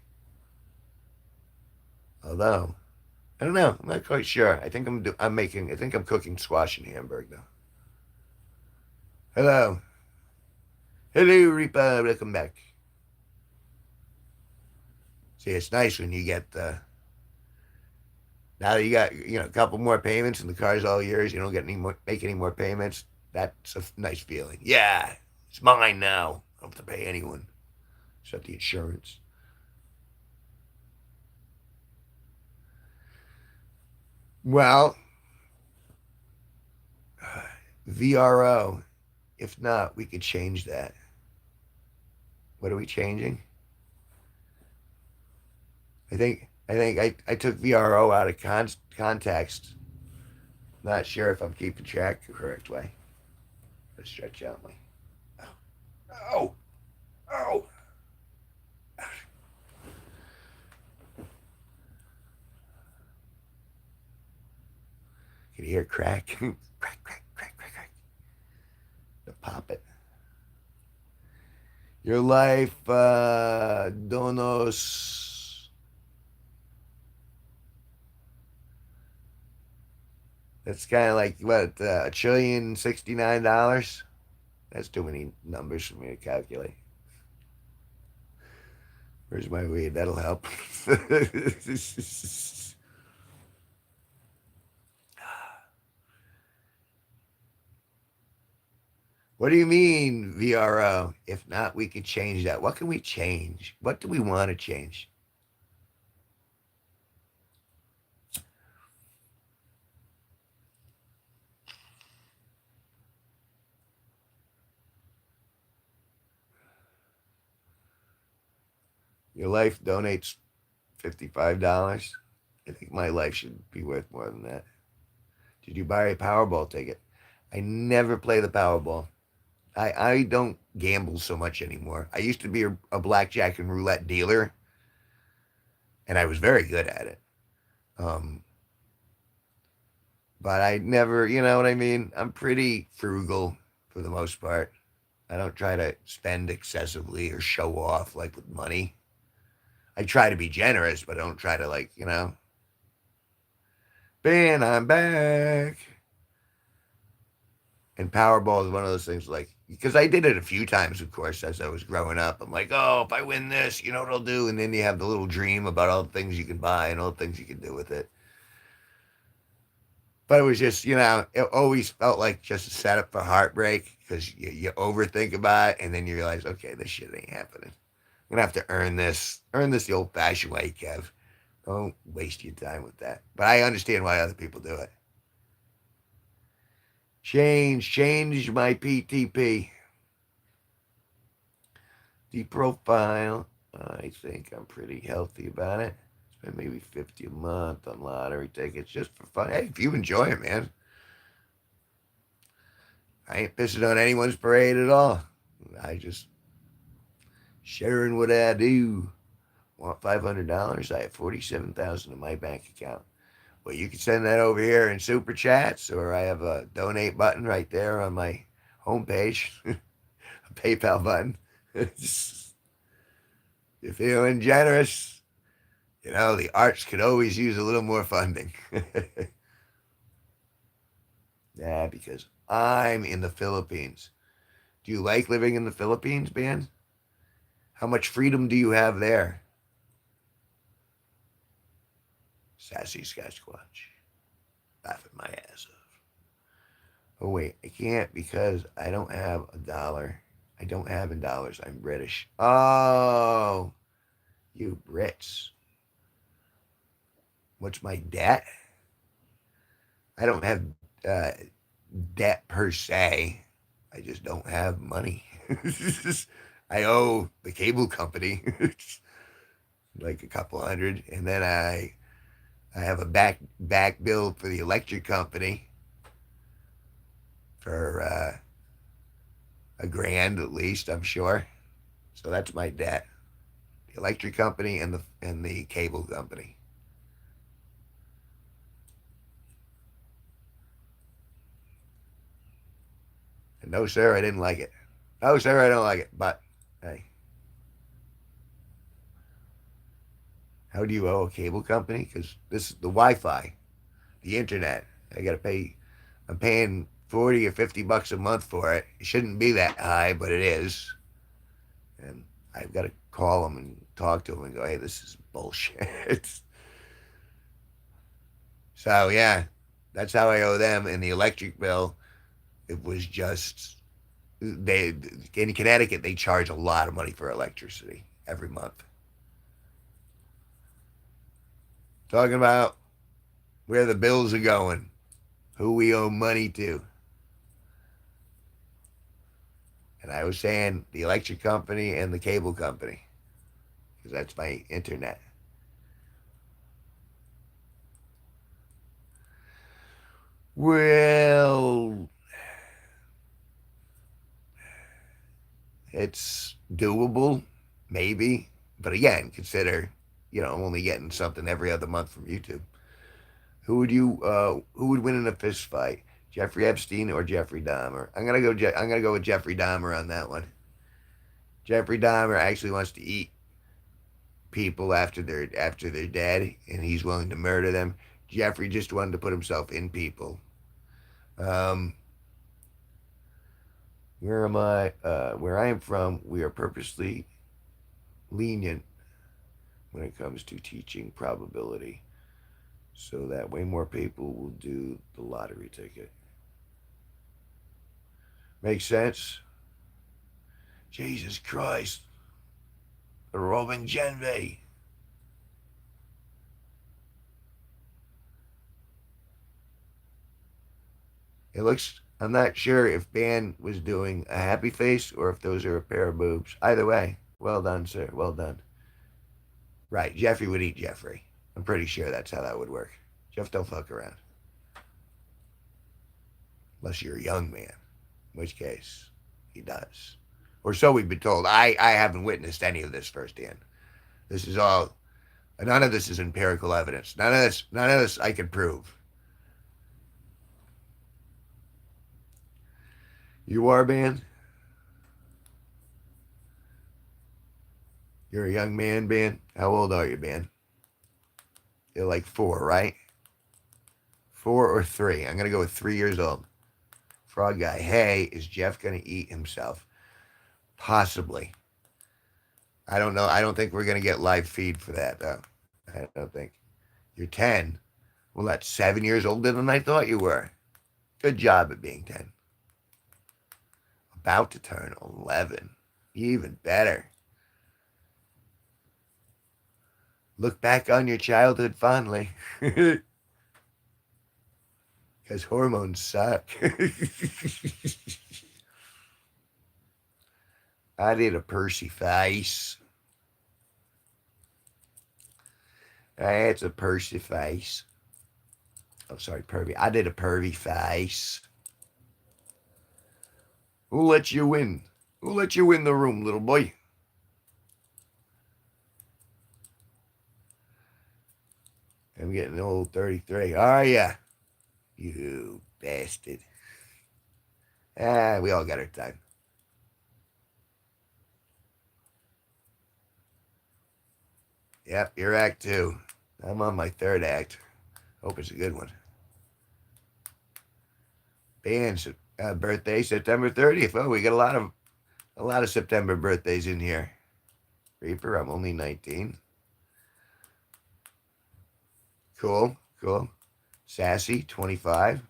Although, I don't know. I'm not quite sure. I think I'm cooking squash and hamburger now. Hello. Hello, Reaper. Welcome back. See, it's nice when you get now that you got a couple more payments and the car's all yours. You don't get make any more payments. That's a nice feeling. Yeah, it's mine now. I don't have to pay anyone except the insurance. Well, VRO. If not, we could change that. What are we changing? I took VRO out of context. Not sure if I'm keeping track the correct way. Let's stretch out my. Oh, oh, oh. Can you hear crack? Crack, crack, crack, crack, crack. To pop it. Your life, donos. That's kind of like what $1,069,069. That's too many numbers for me to calculate. Where's my weed? That'll help. What do you mean, VRO? If not, we could change that. What can we change? What do we want to change? Your life donates $55. I think my life should be worth more than that. Did you buy a Powerball ticket? I never play the Powerball. I don't gamble so much anymore. I used to be a blackjack and roulette dealer, and I was very good at it. Um, but I never, you know what I mean? I'm pretty frugal for the most part. I don't try to spend excessively or show off like with money. I try to be generous, but I don't try to Ben, I'm back. And Powerball is one of those things because I did it a few times, of course, as I was growing up. I'm like, oh, if I win this, you know what I'll do? And then you have the little dream about all the things you can buy and all the things you can do with it. But it was just, it always felt like just a setup for heartbreak because you overthink about it and then you realize, okay, this shit ain't happening. gonna have to earn this. Earn this the old-fashioned way, Kev. Don't waste your time with that. But I understand why other people do it. Change my PTP. The profile. I think I'm pretty healthy about it. Spend maybe 50 a month on lottery tickets just for fun. Hey, if you enjoy it, man. I ain't pissing on anyone's parade at all. I just sharing what I do. Want $500? I have 47,000 in my bank account. Well, you can send that over here in super chats, or I have a donate button right there on my homepage, a PayPal button. You're feeling generous. You know, the arts could always use a little more funding. Yeah, because I'm in the Philippines. Do you like living in the Philippines, Ben? How much freedom do you have there? Sassy Sasquatch. Laughing my ass off. Oh, wait, I can't because I don't have a dollar. I don't have in dollars. I'm British. Oh, you Brits. What's my debt? I don't have uh, debt per se. I just don't have money. I owe the cable company like a couple hundred, and then I have a back bill for the electric company for $1,000 at least, I'm sure. So that's my debt: the electric company and the cable company. And no, sir, I didn't like it. No, sir, I don't like it. But hey, how do you owe a cable company? Because this is the Wi-Fi, the internet. I got to pay. I'm paying 40 or 50 bucks a month for it. It shouldn't be that high, but it is. And I've got to call them and talk to them and go, hey, this is bullshit. So yeah, that's how I owe them. And the electric bill, it was just they in Connecticut they charge a lot of money for electricity every month. Talking about where the bills are going, who we owe money to. And I was saying the electric company and the cable company, because that's my internet. Well, it's doable, maybe. But again, consider, I'm only getting something every other month from YouTube. Who would win in a fist fight? Jeffrey Epstein or Jeffrey Dahmer? I'm gonna go with Jeffrey Dahmer on that one. Jeffrey Dahmer actually wants to eat people after they're dead, and he's willing to murder them. Jeffrey just wanted to put himself in people. Um, where am I? Where I am from, we are purposely lenient when it comes to teaching probability, so that way more people will do the lottery ticket. Makes sense? Jesus Christ. Robin Genvey. I'm not sure if Ben was doing a happy face or if those are a pair of boobs. Either way, well done, sir. Well done. Right, Jeffrey would eat Jeffrey. I'm pretty sure that's how that would work. Jeff don't fuck around. Unless you're a young man, in which case he does. Or so we've been told. I haven't witnessed any of this firsthand. This is all, none of this is empirical evidence. None of this I can prove. You are, Ben? You're a young man, Ben? How old are you, Ben? You're like 4, right? 4 or 3. I'm going to go with 3 years old. Frog guy, hey, is Jeff going to eat himself? Possibly. I don't know. I don't think we're going to get live feed for that, though. I don't think. You're 10. Well, that's 7 years older than I thought you were. Good job at being 10. About to turn 11. Even better. Look back on your childhood fondly. Because hormones suck. I did a Percy face. That's a Percy face. Oh, sorry, pervy. I did a pervy face. Who let you win? Who let you in the room, little boy? I'm getting old, 33. Are ya? You bastard. Ah, we all got our time. Yep, you're act two. I'm on my third act. Hope it's a good one. Band's birthday, September 30th. Oh, we got a lot of September birthdays in here. Reaper, I'm only 19. Cool, cool. Sassy, 25.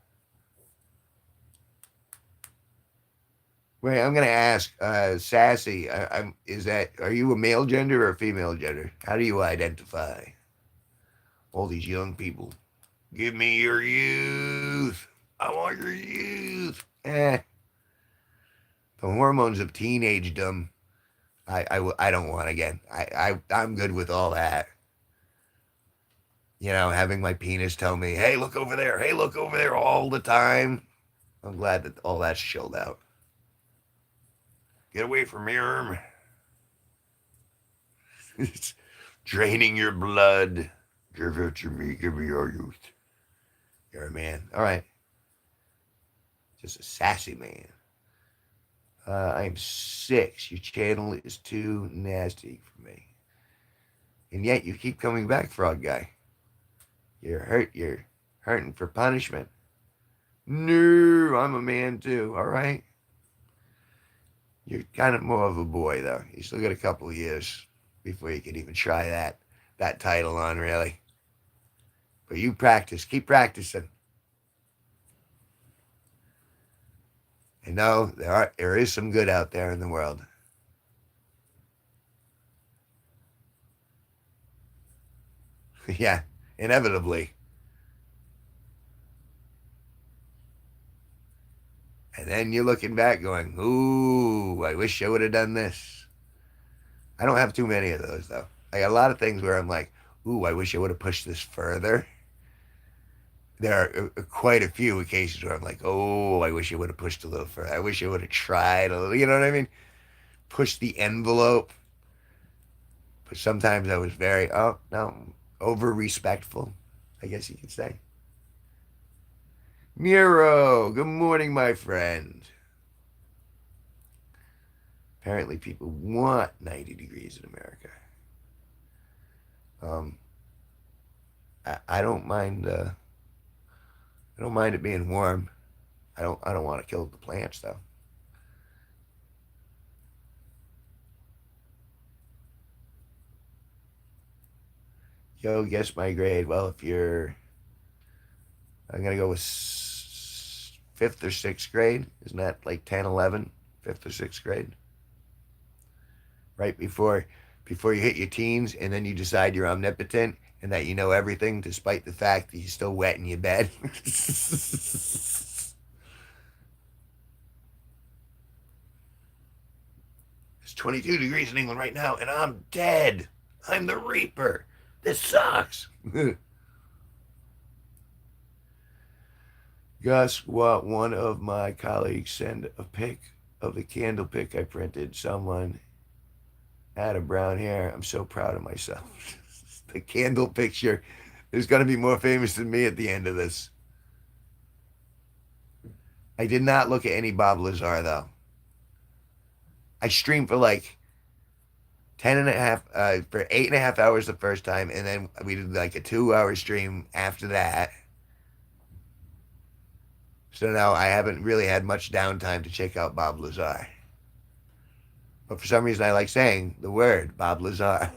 Wait, I'm gonna ask, Sassy. Are you a male gender or a female gender? How do you identify? All these young people. Give me your youth. I want your youth. The hormones of teenagedom. I don't want again. I'm good with all that. Having my penis tell me, hey, look over there. Hey, look over there all the time. I'm glad that all that's chilled out. Get away from me, Erm. It's draining your blood. Give it to me. Give me your youth. You're a man. All right. Just a sassy man. I'm 6. Your channel is too nasty for me. And yet you keep coming back, frog guy. You're hurt. You're hurting for punishment. No, I'm a man too. All right. You're kind of more of a boy, though. You still got a couple of years before you can even try that title on, really. But you practice. Keep practicing. I know there is some good out there in the world. Yeah, inevitably. And then you're looking back going, ooh, I wish I would have done this. I don't have too many of those, though. I got a lot of things where I'm like, ooh, I wish I would have pushed this further. There are quite a few occasions where I'm like, oh, I wish I would have pushed a little further. I wish I would have tried a little, you know what I mean? Push the envelope. But sometimes I was very, oh, no, over respectful, I guess you could say. Miro, good morning, my friend. Apparently, people want 90 degrees in America. Um, I don't mind. I don't mind it being warm. I don't want to kill the plants though. Yo, guess my grade. Well, if you're, I'm gonna go with fifth or sixth grade. Isn't that like 10, 11? Fifth or sixth grade, right before you hit your teens, and then you decide you're omnipotent and that you know everything, despite the fact that you're still wet in your bed. It's 22 degrees in England right now, and I'm dead. I'm the Reaper. This sucks. Guess what? One of my colleagues sent a pic of the candle pic I printed. Someone had a brown hair. I'm so proud of myself. The candle picture is going to be more famous than me at the end of this. I did not look at any Bob Lazar, though. I streamed for like 10 and a half, for 8.5 hours the first time, and then we did like a 2 hour stream after that. So now I haven't really had much downtime to check out Bob Lazar. But for some reason, I like saying the word Bob Lazar.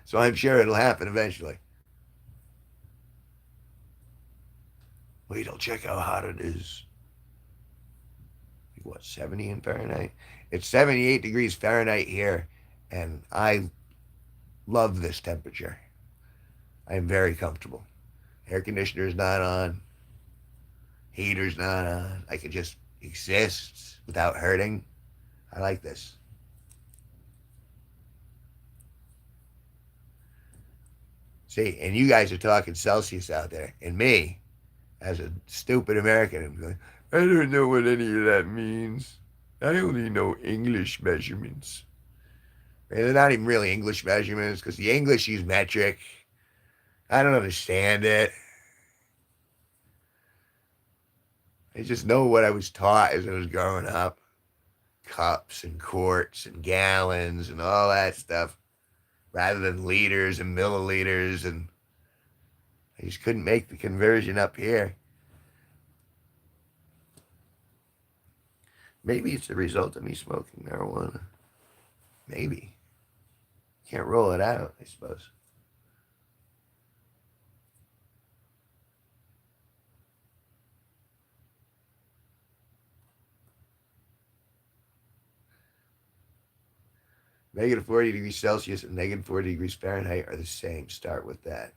So I'm sure it'll happen eventually. Wait, I'll check how hot it is. What, 70 in Fahrenheit? It's 78 degrees Fahrenheit here, and I love this temperature. I am very comfortable. Air conditioner's not on. Heater's not on. I can just exist without hurting. I like this. See, and you guys are talking Celsius out there, and me, as a stupid American, I'm going, I don't know what any of that means. I only know English measurements. And they're not even really English measurements because the English use metric. I don't understand it. I just know what I was taught as I was growing up. Cups and quarts and gallons and all that stuff rather than liters and milliliters. And I just couldn't make the conversion up here. Maybe it's the result of me smoking marijuana. Maybe. Can't roll it out, I suppose. Negative 40 degrees Celsius and negative 40 degrees Fahrenheit are the same. Start with that.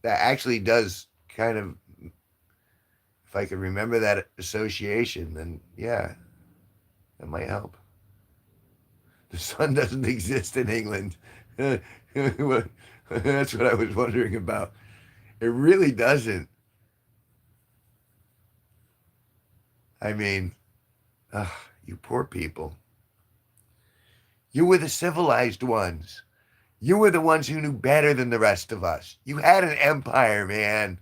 That actually does kind of, if I could remember that association, then yeah, that might help. The sun doesn't exist in England. That's what I was wondering about. It really doesn't. I mean, ugh, you poor people. You were the civilized ones. You were the ones who knew better than the rest of us. You had an empire, man.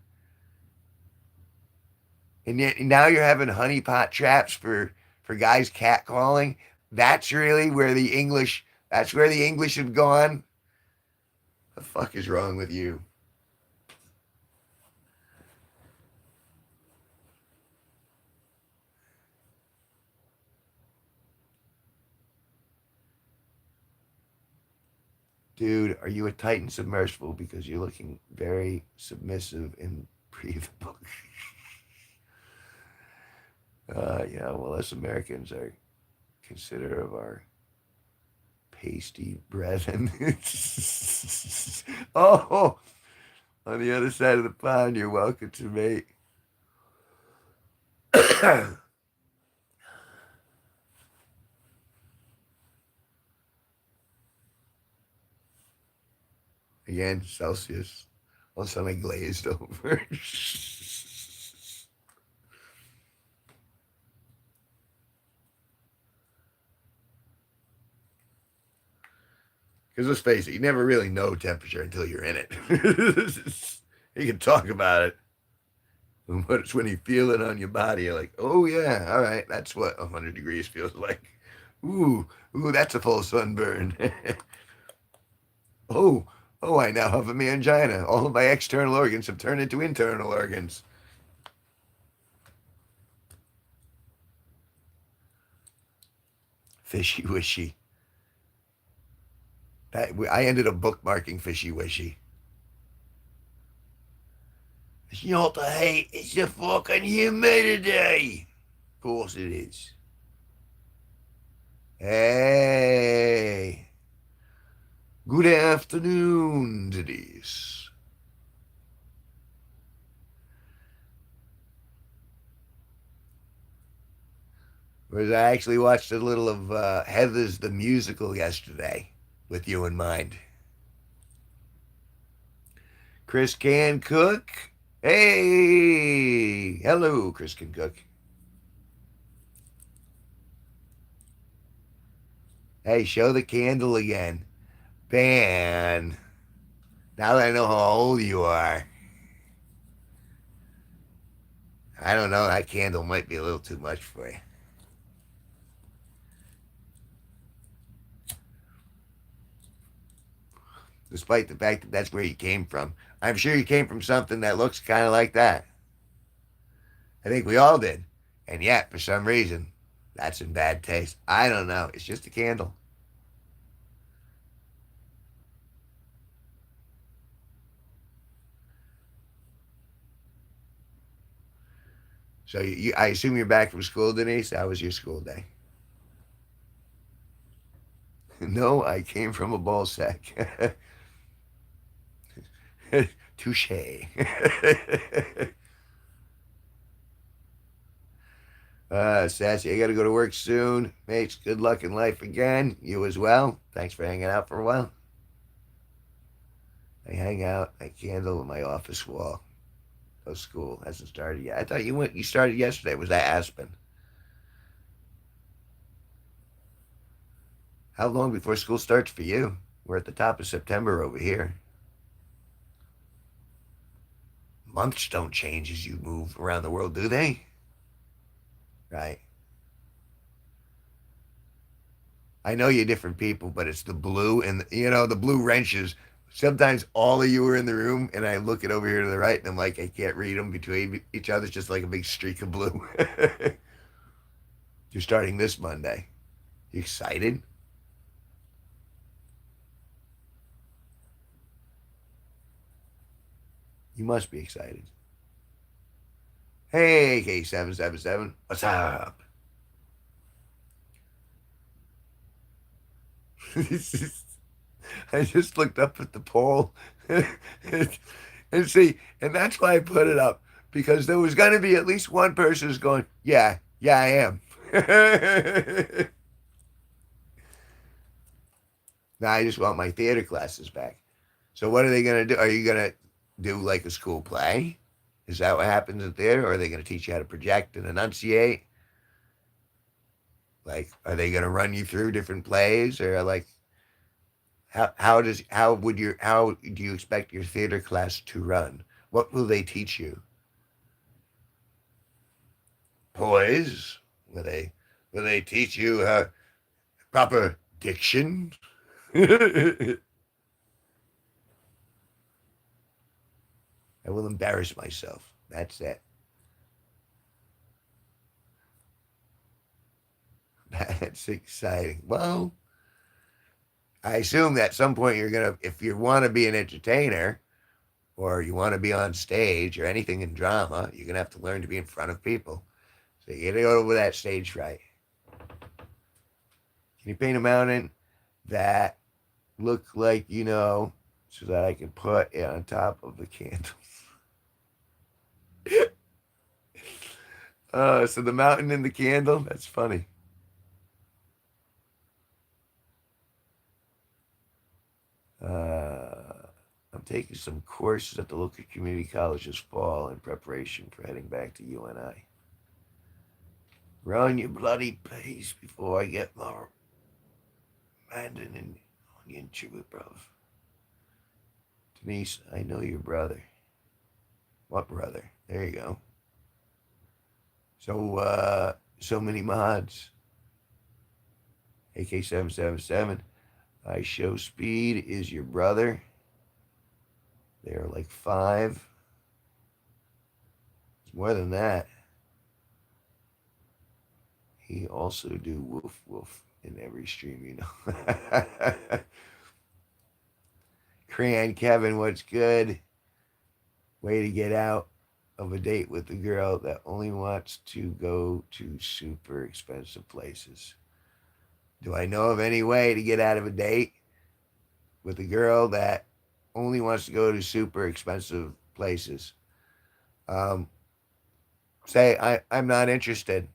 And yet now you're having honeypot traps for guys catcalling. That's really where the English. That's where the English have gone. The fuck is wrong with you? Dude, are you a Titan submersible? Because you're looking very submissive and breathable. Yeah, well, us Americans are considerate of our pasty brethren. Oh, on the other side of the pond, you're welcome to mate. Again, Celsius. All of a sudden, I glazed over. Because let's face it, you never really know temperature until you're in it. You can talk about it, but it's when you feel it on your body, you're like, oh yeah, all right, that's what 100 degrees feels like. Ooh, ooh, that's a full sunburn. Oh, oh, I now have a mangina. All of my external organs have turned into internal organs. Fishy wishy. I ended up bookmarking fishy wishy. It's not the heat, it's the fucking humidity. Of course it is. Hey, good afternoon, Denise. Whereas I actually watched a little of Heather's the musical yesterday with you in mind. Chris can cook. Hey, hello, Chris can cook. Hey, show the candle again. Man, now that I know how old you are, I don't know. That candle might be a little too much for you. Despite the fact that that's where you came from. I'm sure you came from something that looks kind of like that. I think we all did. And yet, for some reason, that's in bad taste. I don't know. It's just a candle. So I assume you're back from school, Denise. How was your school day? No, I came from a ball sack. Touche. Sassy, I got to go to work soon. Mates, good luck in life again. You as well. Thanks for hanging out for a while. I hang out, I candle in my office wall. Oh, school hasn't started yet. I thought you started yesterday. Was that Aspen? How long before school starts for you? We're at the top of September over here. Months don't change as you move around the world, do they? Right. I know you're different people, but it's the blue and the blue wrenches. Sometimes all of you are in the room, and I look it over here to the right, and I'm like, I can't read them between each other. It's just like a big streak of blue. You're starting this Monday. You excited? You must be excited. Hey, K777, what's up? I just looked up at the poll and see, and that's why I put it up because there was going to be at least one person who's going, yeah, yeah, I am. Now I just want my theater classes back. So what are they going to do? Are you going to do like a school play? Is that what happens in theater? Or are they going to teach you how to project and enunciate? Like, are they going to run you through different plays, or like how do you expect your theater class to run? What will they teach you? Poise? Will they teach you proper diction? I will embarrass myself. That's it. That's exciting. Well, I assume that at some point if you want to be an entertainer or you want to be on stage or anything in drama, you're gonna have to learn to be in front of people. So you gotta go over that stage fright. Can you paint a mountain that look like so that I can put it on top of the candle? So the mountain and the candle. That's funny. Uh, I'm taking some courses at the local community college this fall in preparation for heading back to UNI. Run your bloody pace before I get more Mandan and onion chewy, bruv. Denise, I know your brother. What brother? There you go. So many mods. AK777. I show speed is your brother. They're like 5. It's more than that. He also do woof woof in every stream. Cran Kevin, what's good? Way to get out of a date with a girl that only wants to go to super expensive places. Do I know of any way to get out of a date with a girl that only wants to go to super expensive places? Um, I'm not interested.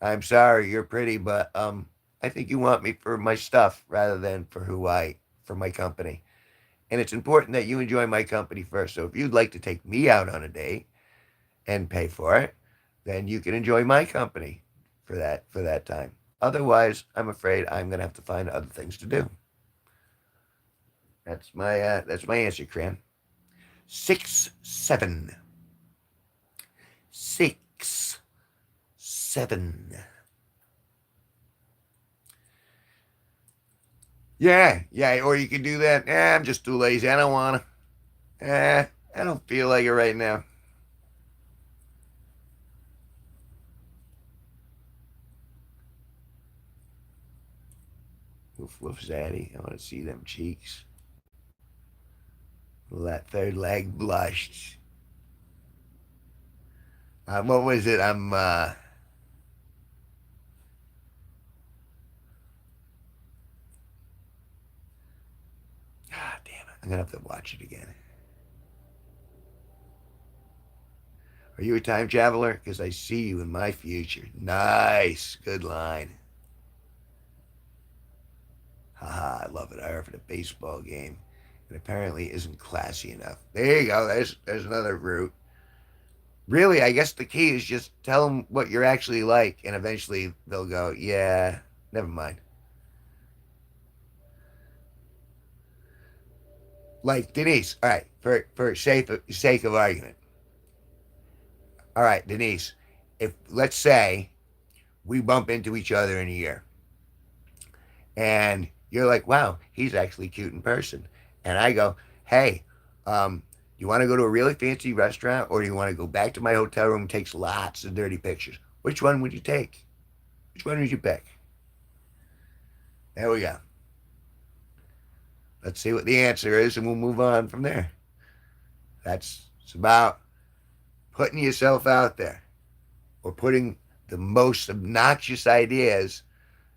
I'm sorry, you're pretty, but I think you want me for my stuff rather than for my company. And it's important that you enjoy my company first. So if you'd like to take me out on a date and pay for it, then you can enjoy my company for that time. Otherwise, I'm afraid I'm gonna have to find other things to do. That's my answer, Cran. 6-7. 6-7. Yeah, yeah, or you can do that. I'm just too lazy. I don't wanna. I don't feel like it right now. Woof woof zaddy. I want to see them cheeks. That third leg blushed. What was it? I'm gonna have to watch it again. Are you a time traveler? Because I see you in my future. Nice. Good line. Haha, I love it. I offered a baseball game. It apparently isn't classy enough. There you go. There's another route. Really, I guess the key is just tell them what you're actually like, and eventually they'll go, yeah, never mind. Like Denise, all right, for sake of argument, all right, Denise, if let's say we bump into each other in a year, and you're like, wow, he's actually cute in person, and I go, hey, you want to go to a really fancy restaurant, or do you want to go back to my hotel room and take lots of dirty pictures? Which one would you take? Which one would you pick? There we go. Let's see what the answer is, and we'll move on from there. It's about putting yourself out there, or putting the most obnoxious ideas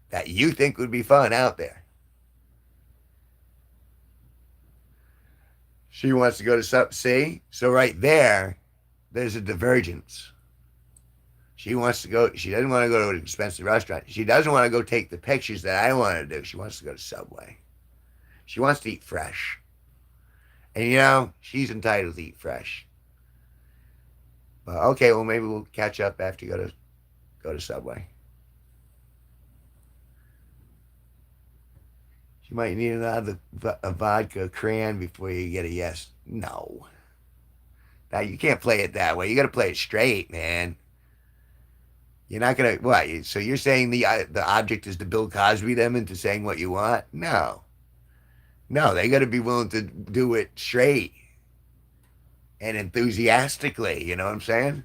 that you think would be fun out there. She wants to go to some, see? So right there, there's a divergence. She wants to go, she doesn't want to go to an expensive restaurant. She doesn't want to go take the pictures that I want to do. She wants to go to Subway. She wants to eat fresh. And you know, she's entitled to eat fresh. But okay, well maybe we'll catch up after you go to Subway. You might need a vodka crayon before you get a yes. No. Now you can't play it that way. You got to play it straight, man. You're not gonna what? So you're saying the object is to Bill Cosby them into saying what you want? No, no. They got to be willing to do it straight and enthusiastically. You know what I'm saying?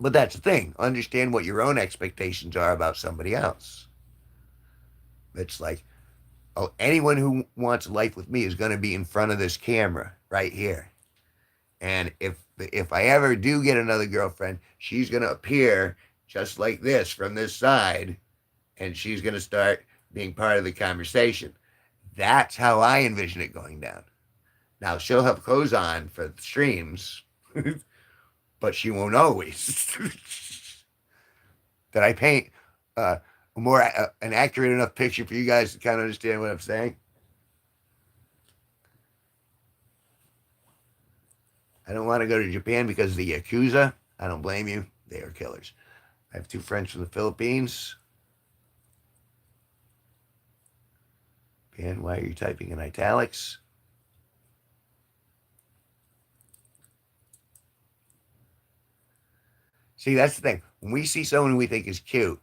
But that's the thing. Understand what your own expectations are about somebody else. It's like, oh, anyone who wants life with me is going to be in front of this camera right here. And if I ever do get another girlfriend, she's going to appear just like this from this side, and she's going to start being part of the conversation. That's how I envision it going down. Now, she'll have clothes on for the streams, but she won't always. Did I paint an accurate enough picture for you guys to kind of understand what I'm saying? I don't want to go to Japan because of the Yakuza. I don't blame you. They are killers. I have two friends from the Philippines. And why are you typing in italics? See, that's the thing. When we see someone we think is cute,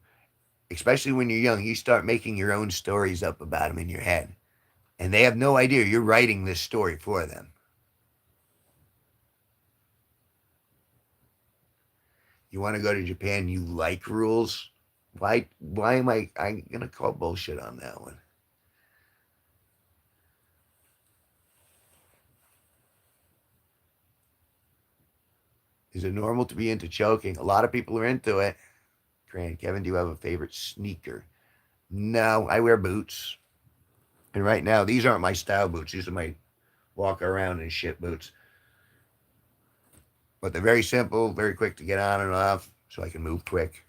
especially when you're young, you start making your own stories up about them in your head. And they have no idea you're writing this story for them. You want to go to Japan, you like rules. Why am I'm gonna call bullshit on that one. Is it normal to be into choking? A lot of people are into it. Grant, Kevin, do you have a favorite sneaker? No, I wear boots. And right now, these aren't my style boots. These are my walk around and shit boots. But they're very simple, very quick to get on and off, so I can move quick.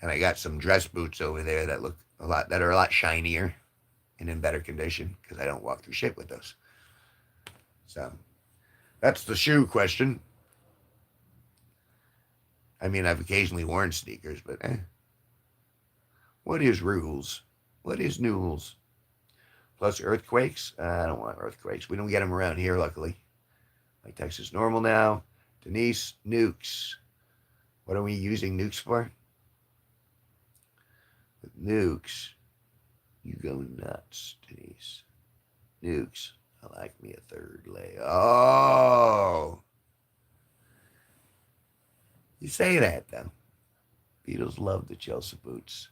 And I got some dress boots over there that look that are a lot shinier and in better condition because I don't walk through shit with those. So that's the shoe question. I mean, I've occasionally worn sneakers, but what is rules? What is new rules? Plus earthquakes? I don't want earthquakes. We don't get them around here, luckily. My text is normal now. Denise, nukes. What are we using nukes for? With nukes, you go nuts, Denise. Nukes. I like me a third layer. Oh! You say that, though. Beatles love the Chelsea boots.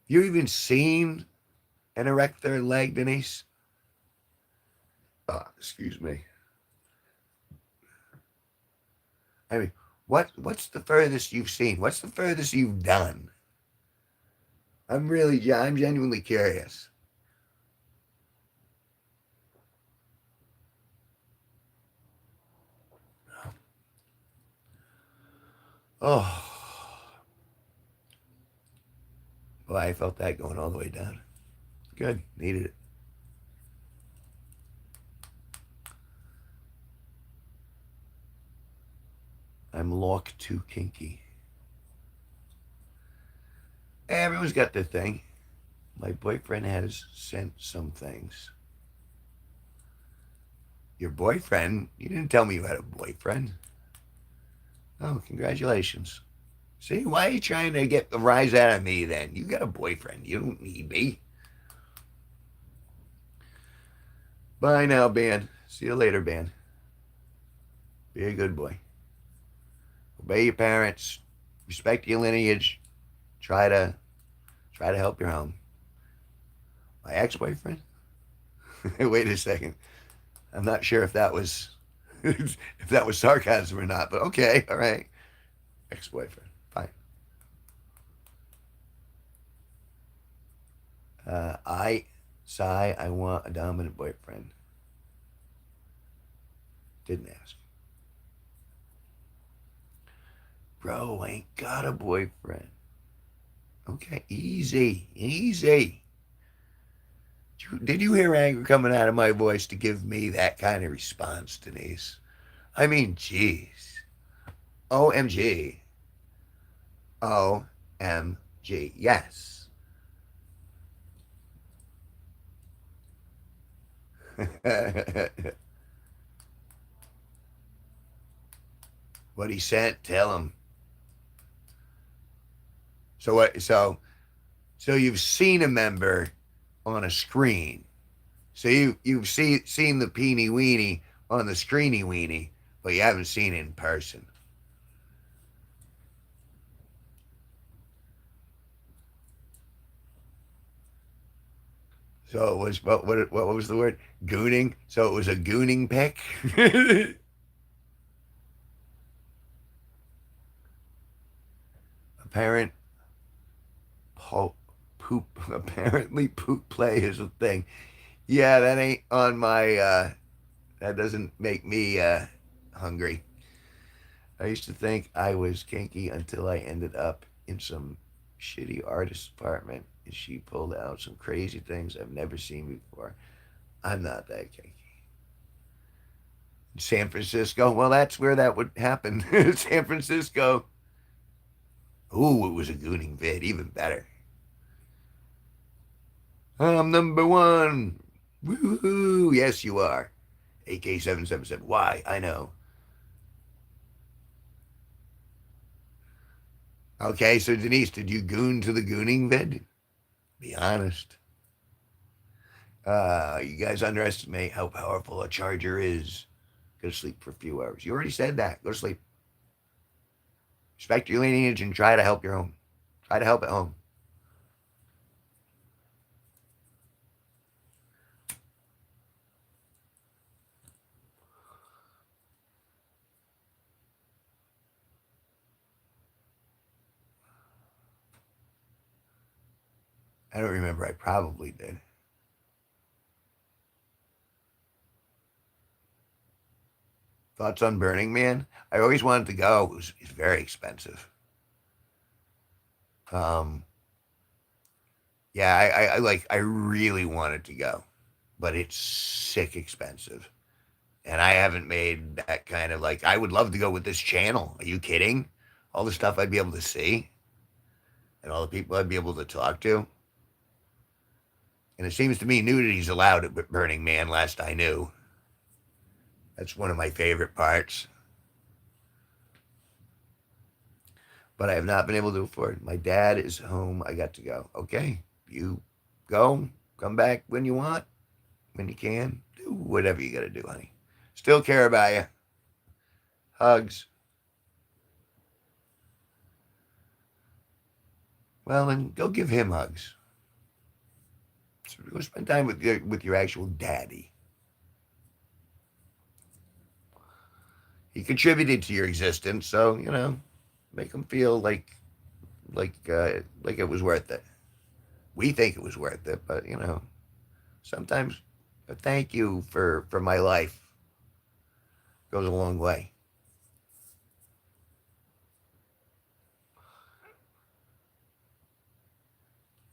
You even seen and erect their leg, Denise? Excuse me. I mean, what's the furthest you've seen? What's the furthest you've done? I'm genuinely curious. Oh, well, I felt that going all the way down. Good, needed it. I'm lock too kinky. Everyone's got their thing. My boyfriend has sent some things. Your boyfriend? You didn't tell me you had a boyfriend. Oh, congratulations. See, why are you trying to get the rise out of me then? You got a boyfriend. You don't need me. Bye now, Ben. See you later, Ben. Be a good boy. Obey your parents. Respect your lineage. Try to help your home. My ex-boyfriend? Wait a second. I'm not sure if that was if that was sarcasm or not, but okay, all right. Ex-boyfriend. Fine. I want a dominant boyfriend. Didn't ask. Bro, I ain't got a boyfriend. Okay, easy, easy. Did you hear anger coming out of my voice to give me that kind of response, Denise? I mean, jeez. OMG. OMG. Yes. What he sent, tell him. So what? So you've seen a member on a screen. So you've seen the peeny weeny on the screeny weeny, but you haven't seen it in person. So it was what was the word? Gooning. So it was a gooning pick. Apparent poop. Apparently poop play is a thing. Yeah, that ain't on my. That doesn't make me hungry. I used to think I was kinky until I ended up in some shitty artist apartment and she pulled out some crazy things I've never seen before. I'm not that kinky. San Francisco, well, that's where that would happen. San Francisco. Ooh, it was a gooning vid, even better. I'm number one. Woohoo! Yes, you are. AK-777. Why? I know. Okay, so Denise, did you goon to the gooning vid? Be honest. You guys underestimate how powerful a charger is. Go to sleep for a few hours. You already said that. Go to sleep. Respect your lineage and try to help your home. Try to help at home. I don't remember. I probably did. Thoughts on Burning Man? I always wanted to go. It's very expensive. Um, yeah, I really wanted to go, but it's sick expensive. And I haven't made that kind of like, I would love to go with this channel. Are you kidding? All the stuff I'd be able to see and all the people I'd be able to talk to. And it seems to me nudity's allowed at Burning Man, last I knew. That's one of my favorite parts. But I have not been able to afford it. My dad is home. I got to go. Okay, you go, come back when you want, when you can. Do whatever you got to do, honey. Still care about you. Hugs. Well, then go give him hugs. Go spend time with your actual daddy. He contributed to your existence, so make him feel like it was worth it. We think it was worth it, but sometimes a thank you for my life goes a long way.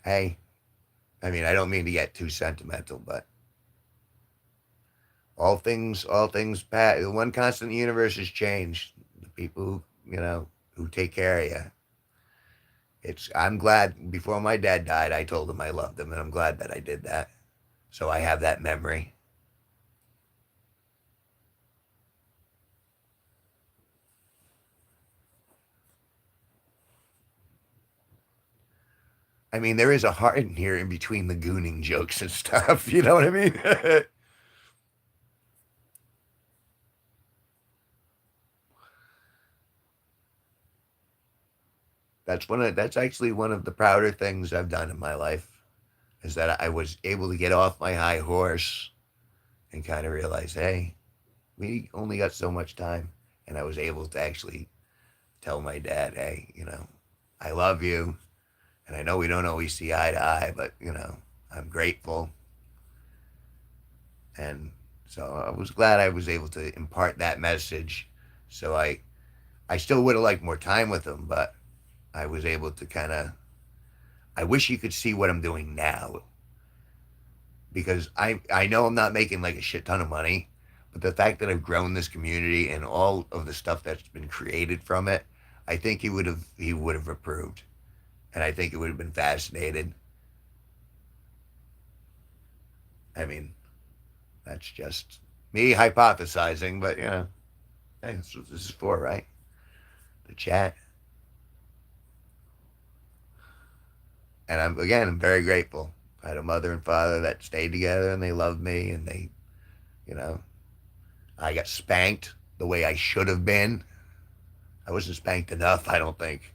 Hey, I mean, I don't mean to get too sentimental, but all things pass. The one constant in the universe is change. The people who take care of you. I'm glad before my dad died, I told him I loved him, and I'm glad that I did that. So I have that memory. I mean, there is a heart in here in between the gooning jokes and stuff. You know what I mean? That's actually one of the prouder things I've done in my life is that I was able to get off my high horse and kind of realize, hey, we only got so much time, and I was able to actually tell my dad, hey, I love you, and I know we don't always see eye to eye, but I'm grateful, and so I was glad I was able to impart that message. So I still would have liked more time with him, but I was able to kind of. I wish you could see what I'm doing now because I know I'm not making like a shit ton of money, but the fact that I've grown this community and all of the stuff that's been created from it, I think he would have approved, and I think it would have been fascinated. I mean, that's just me hypothesizing, but hey, that's what this is for, right? The chat, and I'm very grateful. I had a mother and father that stayed together, and they loved me, and you know, I got spanked the way I should have been. I wasn't spanked enough, I don't think.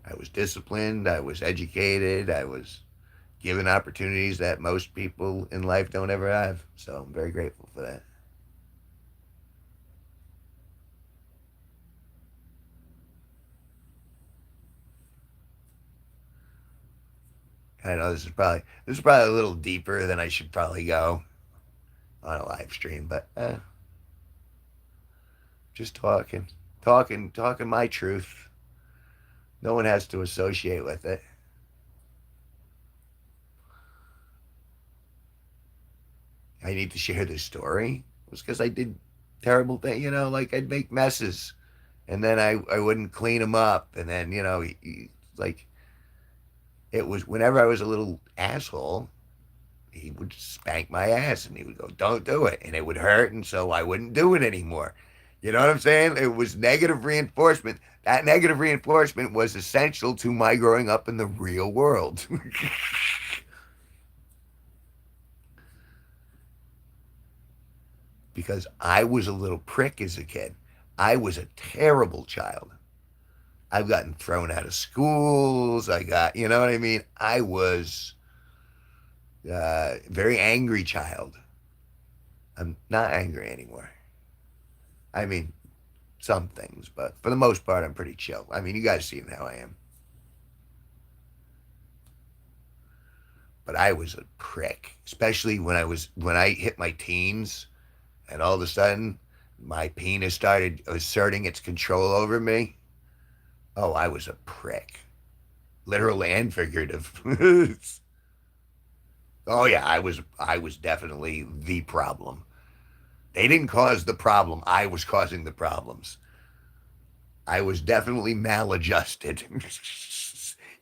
I was disciplined. I was educated. I was given opportunities that most people in life don't ever have. So I'm very grateful for that. I know this is probably a little deeper than I should probably go on a live stream, but just talking my truth. No one has to associate with it. I need to share this story. It was because I did terrible things, like I'd make messes, and then I wouldn't clean them up, and then like it was whenever I was a little asshole, he would spank my ass and he would go, "Don't do it," and it would hurt, and so I wouldn't do it anymore. You know what I'm saying? It was negative reinforcement. That negative reinforcement was essential to my growing up in the real world. Because I was a little prick as a kid. I was a terrible child. I've gotten thrown out of schools. I got, you know what I mean? I was a very angry child. I'm not angry anymore. I mean, some things, but for the most part, I'm pretty chill. I mean, you guys see how I am. But I was a prick, especially when I hit my teens, and all of a sudden, my penis started asserting its control over me. Oh, I was a prick, literal and figurative. Oh yeah, I was definitely the problem. They didn't cause the problem. I was causing the problems. I was definitely maladjusted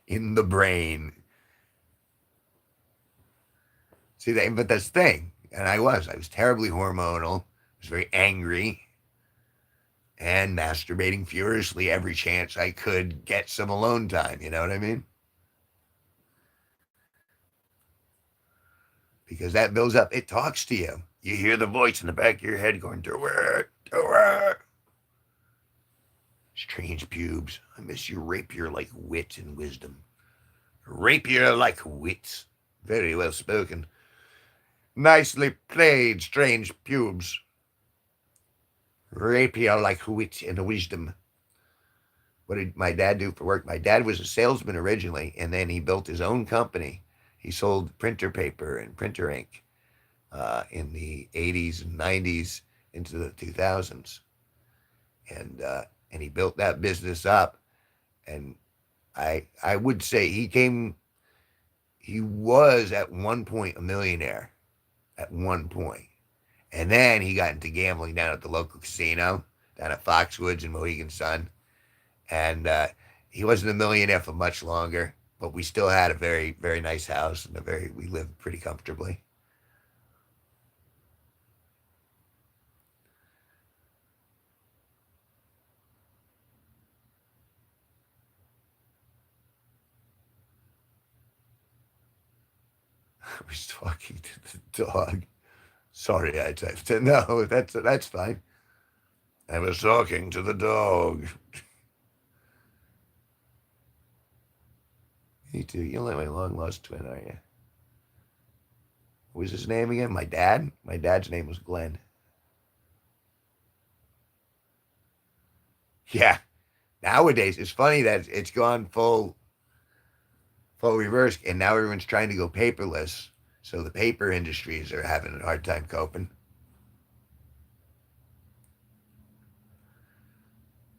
in the brain. See that, but that's the thing. And I was terribly hormonal. I was very angry and masturbating furiously every chance I could get some alone time. You know what I mean? Because that builds up. It talks to you. You hear the voice in the back of your head going, "Do it, do it." Strange pubes. I miss your rapier like wit and wisdom. Rapier like wit. Very well spoken. Nicely played, strange pubes. Rapier like wit and wisdom. What did my dad do for work? My dad was a salesman originally, and then he built his own company. He sold printer paper and printer ink in the 80s and 90s into the 2000s. And he built that business up. And I would say he was at one point a millionaire at one point. And then he got into gambling down at the local casino, down at Foxwoods and Mohegan Sun. And he wasn't a millionaire for much longer, but we still had a very, very nice house and we lived pretty comfortably. I was talking to the dog. Sorry, I typed it. No, that's fine. I was talking to the dog. Me too. You're like my long lost twin, aren't you? What was his name again? My dad? My dad's name was Glenn. Yeah. Nowadays, it's funny that it's gone full reverse, and now everyone's trying to go paperless. So the paper industries are having a hard time coping.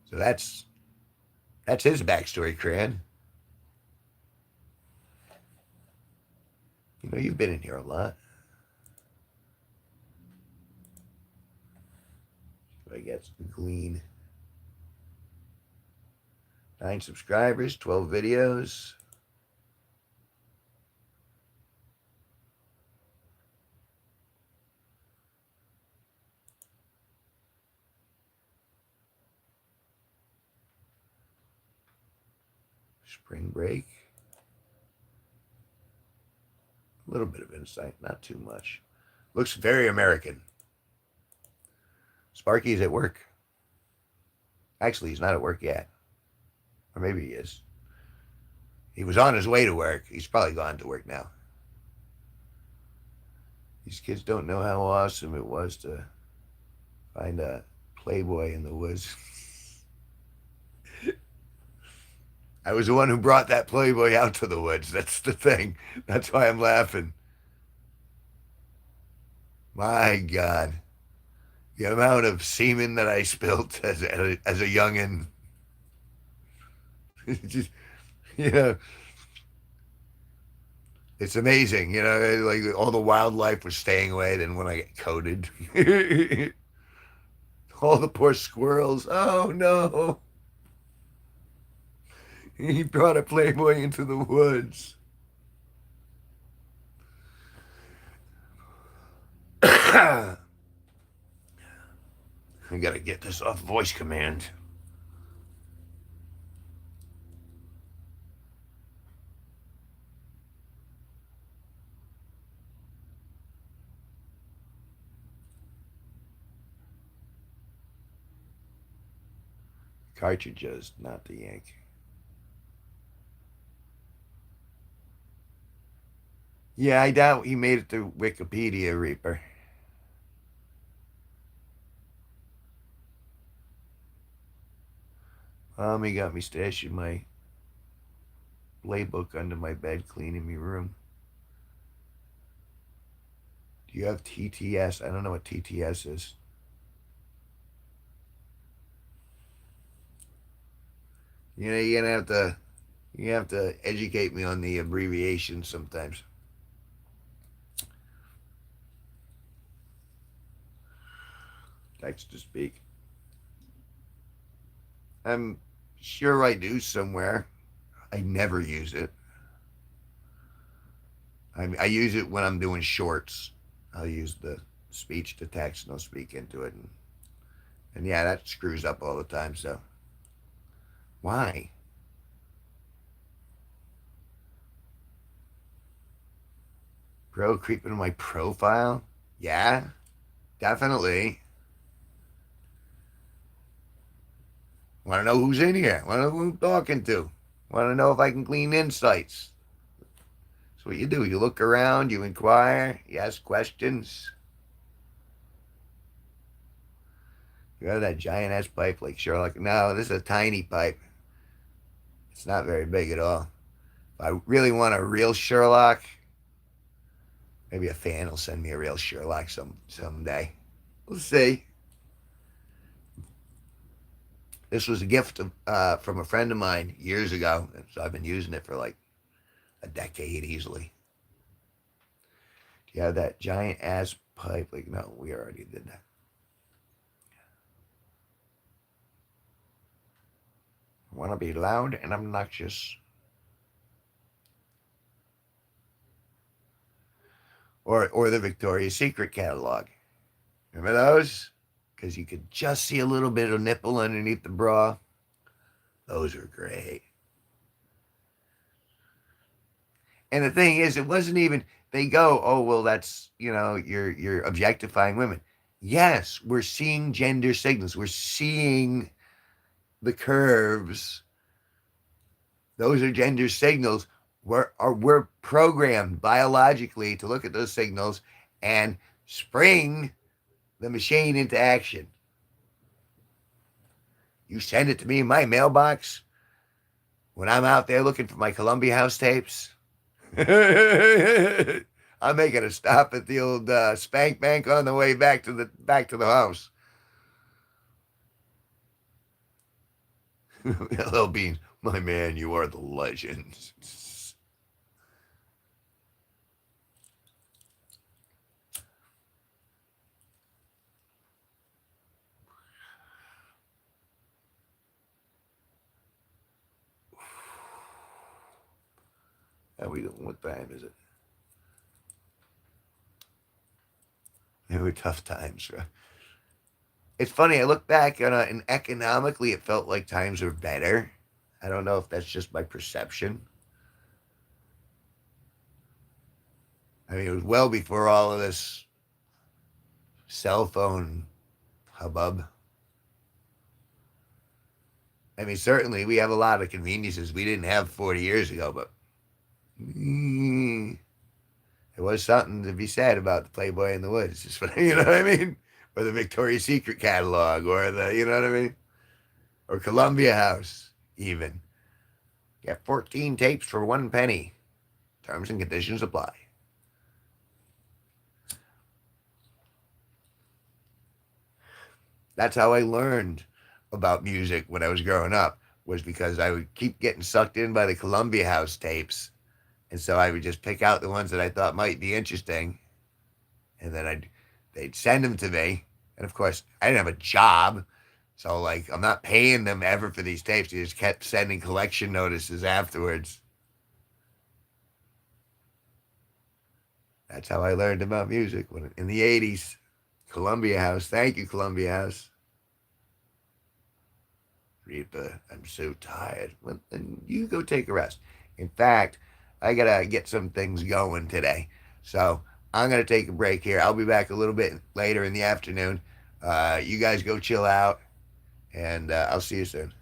So that's his backstory, Cran. You know, you've been in here a lot. I guess glean. 9 subscribers, 12 videos. Spring break. A little bit of insight, not too much. Looks very American. Sparky's at work. Actually, he's not at work yet. Or maybe he is. He was on his way to work. He's probably gone to work now. These kids don't know how awesome it was to find a Playboy in the woods. I was the one who brought that Playboy out to the woods. That's the thing. That's why I'm laughing. My God. The amount of semen that I spilt as a youngin'. Just, you know, it's amazing. You know, like all the wildlife was staying away. Then when I get coated, all the poor squirrels. Oh no. He brought a Playboy into the woods. I gotta get this off voice command. Cartridges, not the ink. Yeah, I doubt he made it to Wikipedia, Reaper. Mommy got me stashing my playbook under my bed, cleaning me room. Do you have TTS? I don't know what TTS is. You know, you have to educate me on the abbreviations sometimes. Text to speak. I'm sure I do somewhere. I never use it. I use it when I'm doing shorts. I'll use the speech to text and I'll speak into it. And yeah, that screws up all the time. So why? Bro, creeping on my profile? Yeah, definitely. Want to know who's in here? Want to know who I'm talking to? Want to know if I can glean insights? That's what you do. You look around, you inquire, you ask questions. You have that giant ass pipe like Sherlock. No, this is a tiny pipe. It's not very big at all. If I really want a real Sherlock, maybe a fan will send me a real Sherlock someday. We'll see. This was a gift from a friend of mine years ago, so I've been using it for like a decade easily. Do you have that giant ass pipe? Like, no, we already did that. I want to be loud and obnoxious. Or the Victoria's Secret catalog. Remember those? Because you could just see a little bit of nipple underneath the bra. Those are great. And the thing is, it wasn't even they go, oh well, that's you're objectifying women. Yes, we're seeing gender signals. We're seeing the curves. Those are gender signals. We're programmed biologically to look at those signals and spring the machine into action. You send it to me in my mailbox when I'm out there looking for my Columbia House tapes. I'm making a stop at the old Spank Bank on the way back to the house. Hello, Beans. My man, you are the legend. How we doing? What time is it? They were tough times. It's funny. I look back and economically, it felt like times were better. I don't know if that's just my perception. I mean, it was well before all of this cell phone hubbub. I mean, certainly we have a lot of conveniences we didn't have 40 years ago, but there was something to be said about the Playboy in the Woods. Just you know what I mean? Or the Victoria's Secret catalog, or you know what I mean? Or Columbia House, even. Get 14 tapes for 1 penny. Terms and conditions apply. That's how I learned about music when I was growing up, was because I would keep getting sucked in by the Columbia House tapes. And so I would just pick out the ones that I thought might be interesting. And then they'd send them to me. And of course, I didn't have a job. So, like, I'm not paying them ever for these tapes. They just kept sending collection notices afterwards. That's how I learned about music in the 80s. Columbia House. Thank you, Columbia House. Reaper, I'm so tired. Well, then you go take a rest. In fact, I got to get some things going today. So I'm going to take a break here. I'll be back a little bit later in the afternoon. You guys go chill out, and I'll see you soon.